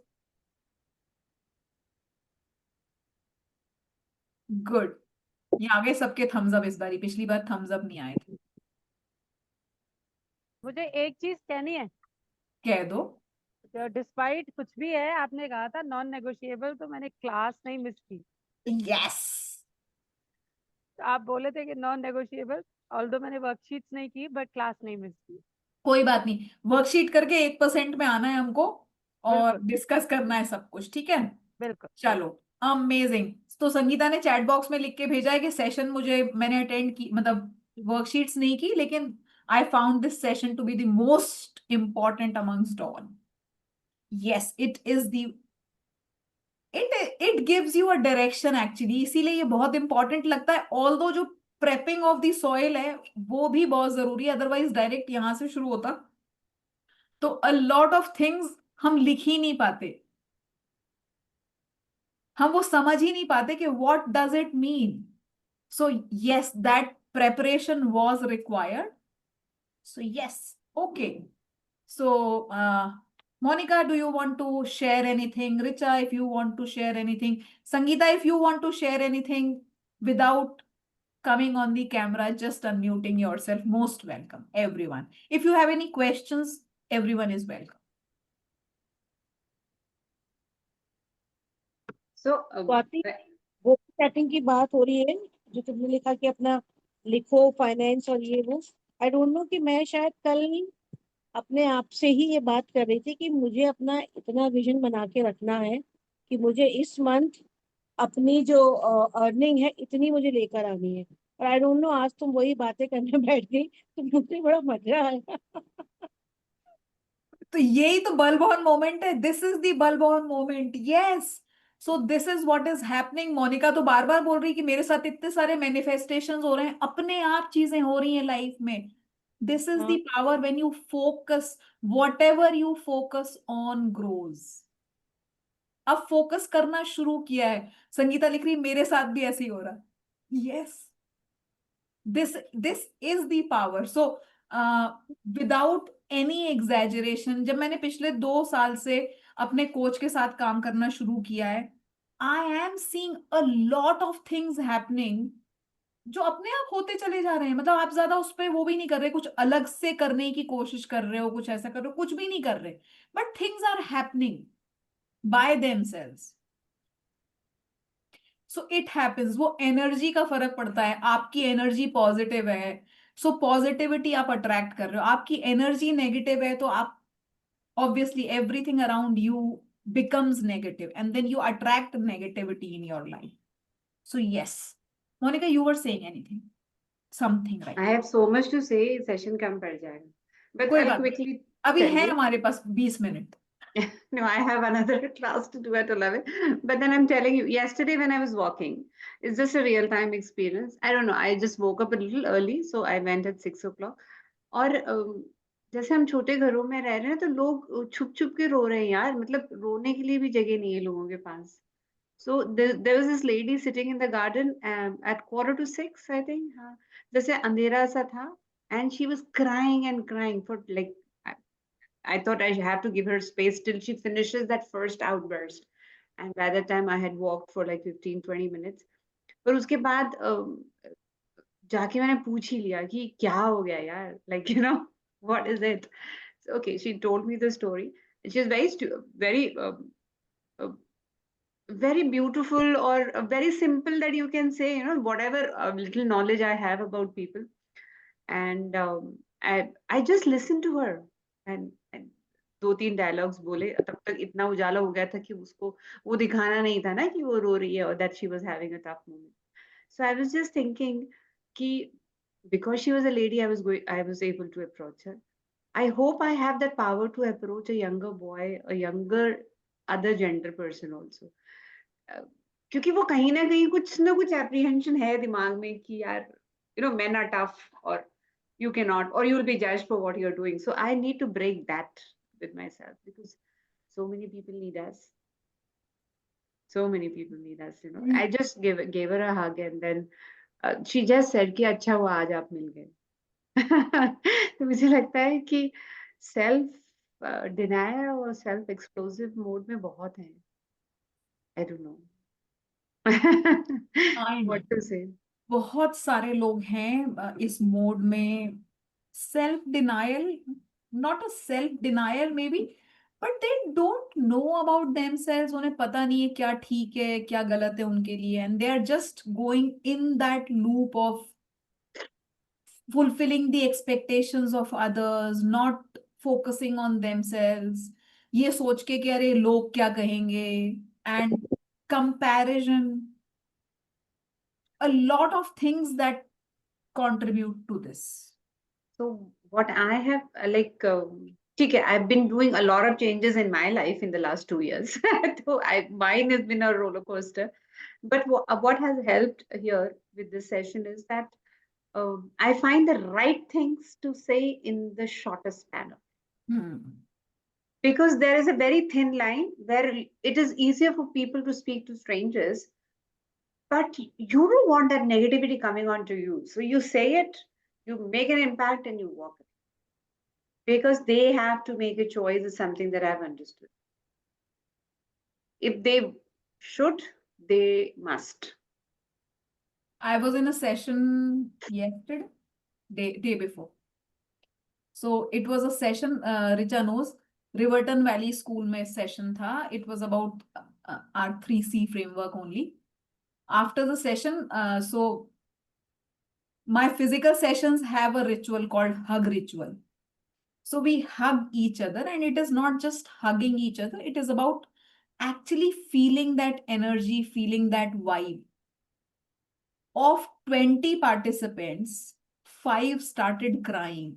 गुड। ये आगे सबके थम्स अप इस बारी, पिछली बार थम्स अप नहीं आए थे। मुझे एक चीज कहनी है, कह दो। डिस्पाइट कुछ भी है, आपने कहा था नॉन नेगोशिएबल, तो मैंने क्लास नहीं मिस की। यस। तो आप बोले थे कि नॉन नेगोशिएबल, ऑल्दो मैंने वर्कशीट्स नहीं की बट क्लास नहीं मिस की। कोई बात नहीं, वर्कशीट करके 1% में आना है हमको और बिल्कुल डिस्कस करना है सब कुछ, ठीक है? बिल्कुल। चलो, अमेजिंग। तो संगीता ने चैट बॉक्स में लिख के भेजा है कि सेशन मुझे, मैंने अटेंड की, मतलब वर्कशीट्स नहीं की, लेकिन I found this session to be the most important amongst all. Yes, it is the it gives you a direction actually, इसीलिए ये बहुत इंपॉर्टेंट लगता है। ऑल्दो जो प्रेपिंग ऑफ द सॉइल है वो भी बहुत जरूरी है, अदरवाइज डायरेक्ट यहां से शुरू होता तो अ लॉट ऑफ थिंग्स हम लिख ही नहीं पाते, हम वो समझ ही नहीं पाते कि what does it mean. So yes, that preparation was required. So yes, okay. So Monica, do you want to share anything? Richa, if you want to share anything. Sangeeta, if you want to share anything without coming on the camera, just unmuting yourself, most welcome, everyone. If you have any questions, everyone is welcome. So, Swati, वो setting की बात हो रही है, जो तुमने लिखा कि अपना लिखो फाइनेंस और ये वो। आई डोंट नो कि मैं शायद कल अपने आप से ही ये बात कर रही थी कि मुझे अपना इतना विजन बना के रखना है कि मुझे इस मंथ अपनी जो अर्निंग है इतनी मुझे लेकर आनी है। और आई डोंट नो, आज तुम वही बातें करने बैठ गई तो मुझे बड़ा मजा आया। तो यही तो बलबॉर्न मोमेंट है, दिस इज द बलबॉर्न moment. Yes, so this is what is happening. Monika तो बार बार बोल रही कि मेरे साथ इतने सारे मैनिफेस्टेशंस हो रहे हैं, अपने आप चीजें हो रही हैं लाइफ में। दिस इज द हाँ, power when you focus, what ever you focus on grows. अब फोकस करना शुरू किया है। संगीता लिख रही मेरे साथ भी ऐसे ही हो रहा है। Yes, this is the power. So without any exaggeration, जब मैंने पिछले 2 साल से अपने कोच के साथ काम करना शुरू किया है, I am seeing a lot of things happening जो अपने आप होते चले जा रहे हैं। मतलब आप ज्यादा उस पर वो भी नहीं कर रहे, कुछ अलग से करने की कोशिश कर रहे हो, कुछ ऐसा कर रहे हो, कुछ भी नहीं कर रहे, but things are happening by themselves. So it happens, वो एनर्जी का फर्क पड़ता है। आपकी एनर्जी पॉजिटिव है, सो पॉजिटिविटी आप अट्रैक्ट कर रहे हो। आपकी एनर्जी नेगेटिव है तो आप, obviously everything around you becomes negative and then you attract negativity in your life. So yes, Monica, you were saying anything, something, right? I have so much to say, session कम पड़ जाएगा. But कोई I'll बात नहीं, quickly अभी tell है you. हमारे पास 20 minute. No, I have another class to do at 11. But then I'm telling you, yesterday when I was walking, it's just a real time experience. I don't know. I just woke up a little early, so I went at 6 o'clock. Or जैसे हम छोटे घरों में रह रहे हैं तो लोग छुप छुप के रो रहे हैं यार, मतलब रोने के लिए भी जगह नहीं है लोगों के पास. So there was this lady sitting in the garden at 5:45, I think. हाँ, जैसे अंधेरा सा था, and she was crying and crying for like, I, I thought I have to give her space till she finishes that first outburst. And by that time I had walked for like 15-20 minutes. पर उसके बाद जाके मैंने पूछ ही लिया कि क्या हो गया यार, like you know what is it? So, okay, she told me the story. She was very uh, very beautiful, or very simple, that you can say, you know, whatever little knowledge I have about people. And I just listened to her, and दो तीन dialogues बोले, तब तक इतना उजाला हो गया था कि उसको वो दिखाना नहीं था ना कि वो रो रही है, और that she was having a tough moment. So I was just thinking कि because she was a lady, I was able to approach her. I hope I have that power to approach a younger boy, a younger other gender person also. अ, क्योंकि वो कहीं न कहीं कुछ ना कुछ apprehension है दिमाग में कि यार, you know, men are tough, और you cannot, or you will be judged for what you're doing. So I need to break that with myself, because so many people need us. So many people need us, you know. I just gave her a hug, and then she just said कि अच्छा हुआ आज आप मिल गए. तो मुझे लगता है कि सेल्फ डिनायर और सेल्फ एक्सप्लोसिव मोड में बहुत है. I don't know I know. What to say. बहुत सारे लोग हैं इस मोड में. Self denial, not a self denial maybe, but they don't know about themselves. उन्हें पता नहीं है क्या ठीक है क्या गलत है उनके लिए, and they are just going in that loop of fulfilling the expectations of others, not focusing on themselves, ये सोच के कि अरे लोग क्या कहेंगे, and comparison, a lot of things that contribute to this. So what I have ठीक है, I've been doing a lot of changes in my life in the last 2 years. So mine has been a roller coaster. But what has helped here with this session is that I find the right things to say in the shortest span. Because there is a very thin line where it is easier for people to speak to strangers, but you don't want that negativity coming onto you. So you say it, you make an impact, and you walk away. Because they have to make a choice is something that I've understood. If they should, they must. I was in a session yesterday, day before. So it was a session, Richa knows, Riverton Valley School में session था. It was about our 3C framework only. After the session, so my physical sessions have a ritual called hug ritual. So we hug each other, and it is not just hugging each other, it is about actually feeling that energy, feeling that vibe. Of 20 participants, 5 started crying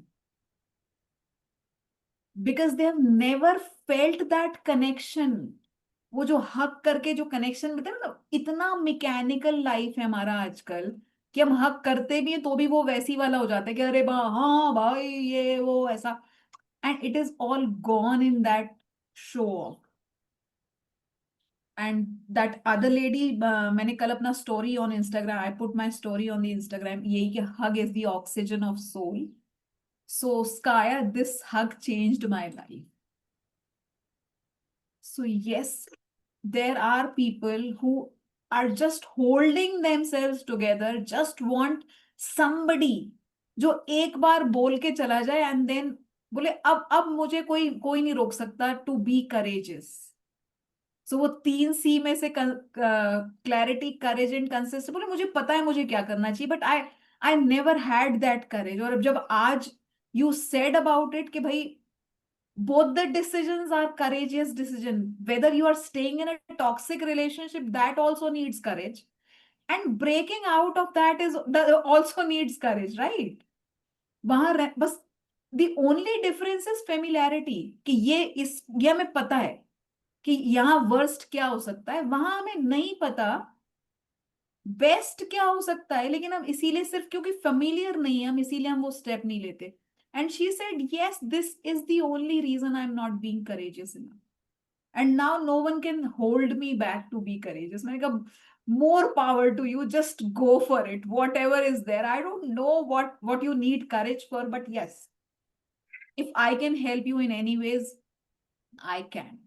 because they have never felt that connection. वो जो हक करके जो connection मिलता है, मतलब इतना mechanical life है हमारा आजकल कि हम हक करते भी हैं तो भी वो वैसी वाला हो जाता है कि अरे हाँ भाई ये वो ऐसा, and it is all gone in that show off. And that other lady, मैंने कल अपना story on Instagram, I put my story on the Instagram, यही कि hug is the oxygen of soul. So स्काया, this hug changed my life. So yes, there are people who are just holding themselves together, just want somebody जो एक बार बोल के चला जाए and then बोले अब मुझे कोई नहीं रोक सकता to be courageous. So वो 3C में से clarity, courage and consistency, बोले मुझे पता है मुझे क्या करना चाहिए, but I never had that courage. और अब जब आज you said about it कि भाई both the decisions are courageous decision, whether you are staying in a toxic relationship, that also needs courage, and breaking out of that also needs courage, right? वहां बस the only difference is familiarity, कि ये हमें पता है कि यहाँ worst क्या हो सकता है, वहां हमें नहीं पता बेस्ट क्या हो सकता है, लेकिन हम इसीलिए सिर्फ क्योंकि फेमिलियर नहीं है हम इसीलिए हम वो स्टेप नहीं लेते. And she said, yes, this is the only reason I'm not being courageous enough. And now no one can hold me back to be courageous. मैंने कहा more power to you, just go for it, whatever is there. I don't know what you need courage for, but yes, if I can help you in any ways, I can.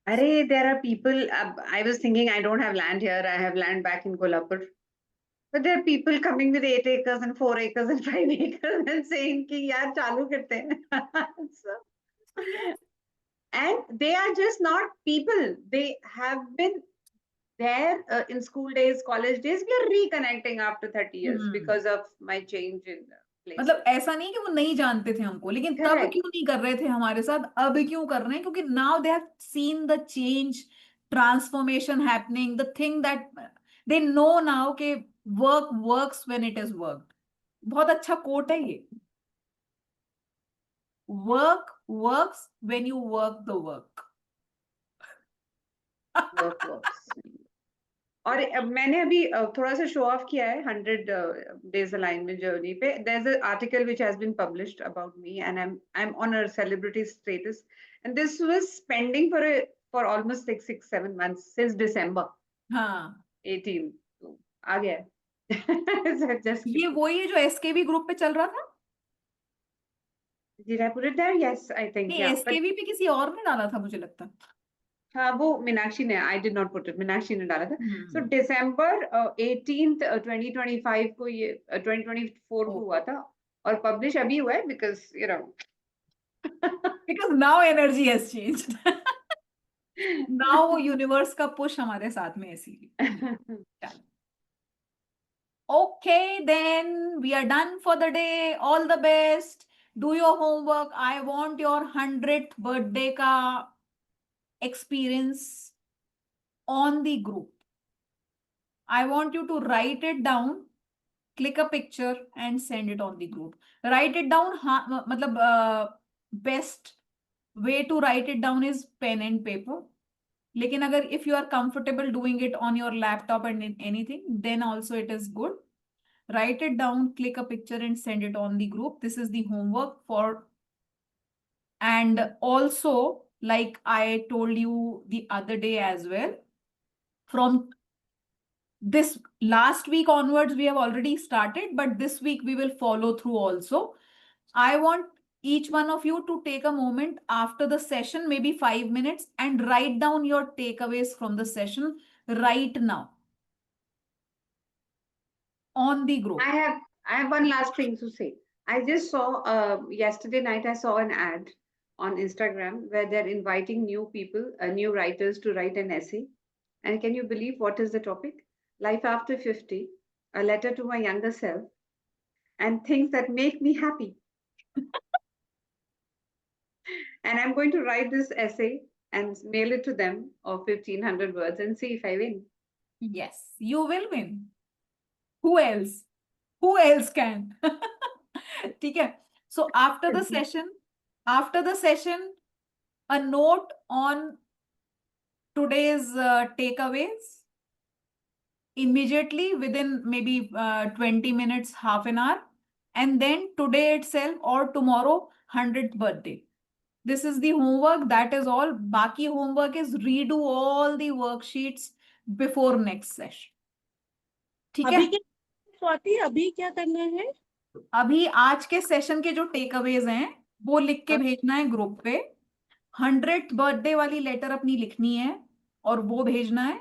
Arey, there are people, I was thinking I don't have land here, I have land back in Kolhapur. But there are people coming with 8 acres and 4 acres and 5 acres and saying कि यार चालू करते हैं. So, and they are just not people. They have been there in school days, college days. We are reconnecting after 30 years because of my change in place. मतलब ऐसा नहीं कि वो नहीं जानते थे हमको, लेकिन तब Correct. क्यों नहीं कर रहे थे हमारे साथ, अब क्यों कर रहे हैं? क्योंकि now they have seen the change, transformation happening, the thing that they know now कि work works when it is worked. बहुत अच्छा कोट है ये. Work works when you work the work. Work works. और मैंने अभी थोड़ा सा शो ऑफ किया है 100 days alignment journey पे. There's an article which has been published about me, and I'm on a celebrity status, and this was pending for almost 6-7 months since December हाँ, 18. तो आ गया है. So just ये वही है जो एसकेबी ग्रुप पे चल रहा था. did I put it there? Yes, I think. नहीं, Yeah, but एसकेबी पे किसी और ने डाला था मुझे लगता. हाँ, वो मीनाक्षी ने, I did not put it, Meenakshi ने डाला था. So हम्म. December 18th 2025 को ये 2024 को हुआ था, और पब्लिश अभी हुआ है because you know Because now energy has changed. now वो यूनिवर्स का पुश हमारे साथ में है इसीलिए. Okay, then we are done for the day. All the best. Do your homework. I want your 100th birthday ka experience on the group. I want you to write it down, click a picture and send it on the group. Write it down. मतलब best way to write it down is pen and paper. लेकिन अगर if you are comfortable doing it on your laptop and in anything, then also it is good. Write it down, click a picture and send it on the group. This is the homework for. And also, like I told you the other day as well, from this last week onwards, we have already started, but this week we will follow through also. I want each one of you to take a moment after the session, maybe 5 minutes, and write down your takeaways from the session right now on the group. I have one last thing to say. I just saw yesterday night, I saw an ad on Instagram where they're inviting new people, new writers to write an essay. And can you believe what is the topic? Life after 50, a letter to my younger self, and things that make me happy. And I'm going to write this essay and mail it to them of 1500 words and see if I win. Yes, you will win. Who else? Who else can? ठीक है. So after the session, a note on today's takeaways immediately within maybe 20 minutes, half an hour, and then today itself or tomorrow, 100th birthday. This is the homework. That is all. Baki homework is redo all the worksheets before next session. ठीक है. अभी क्या स्वाति, अभी क्या करना है? अभी आज के सेशन के जो टेकअवेज हैं वो लिख के भेजना है ग्रुप पे. 100th बर्थडे वाली लेटर अपनी लिखनी है और वो भेजना है.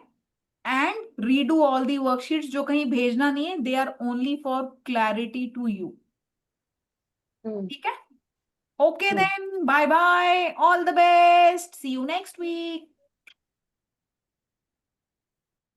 And redo all the worksheets. जो कहीं भेजना नहीं है, they are only for clarity to you. ठीक है. Okay then, bye bye, all the best, see you next week.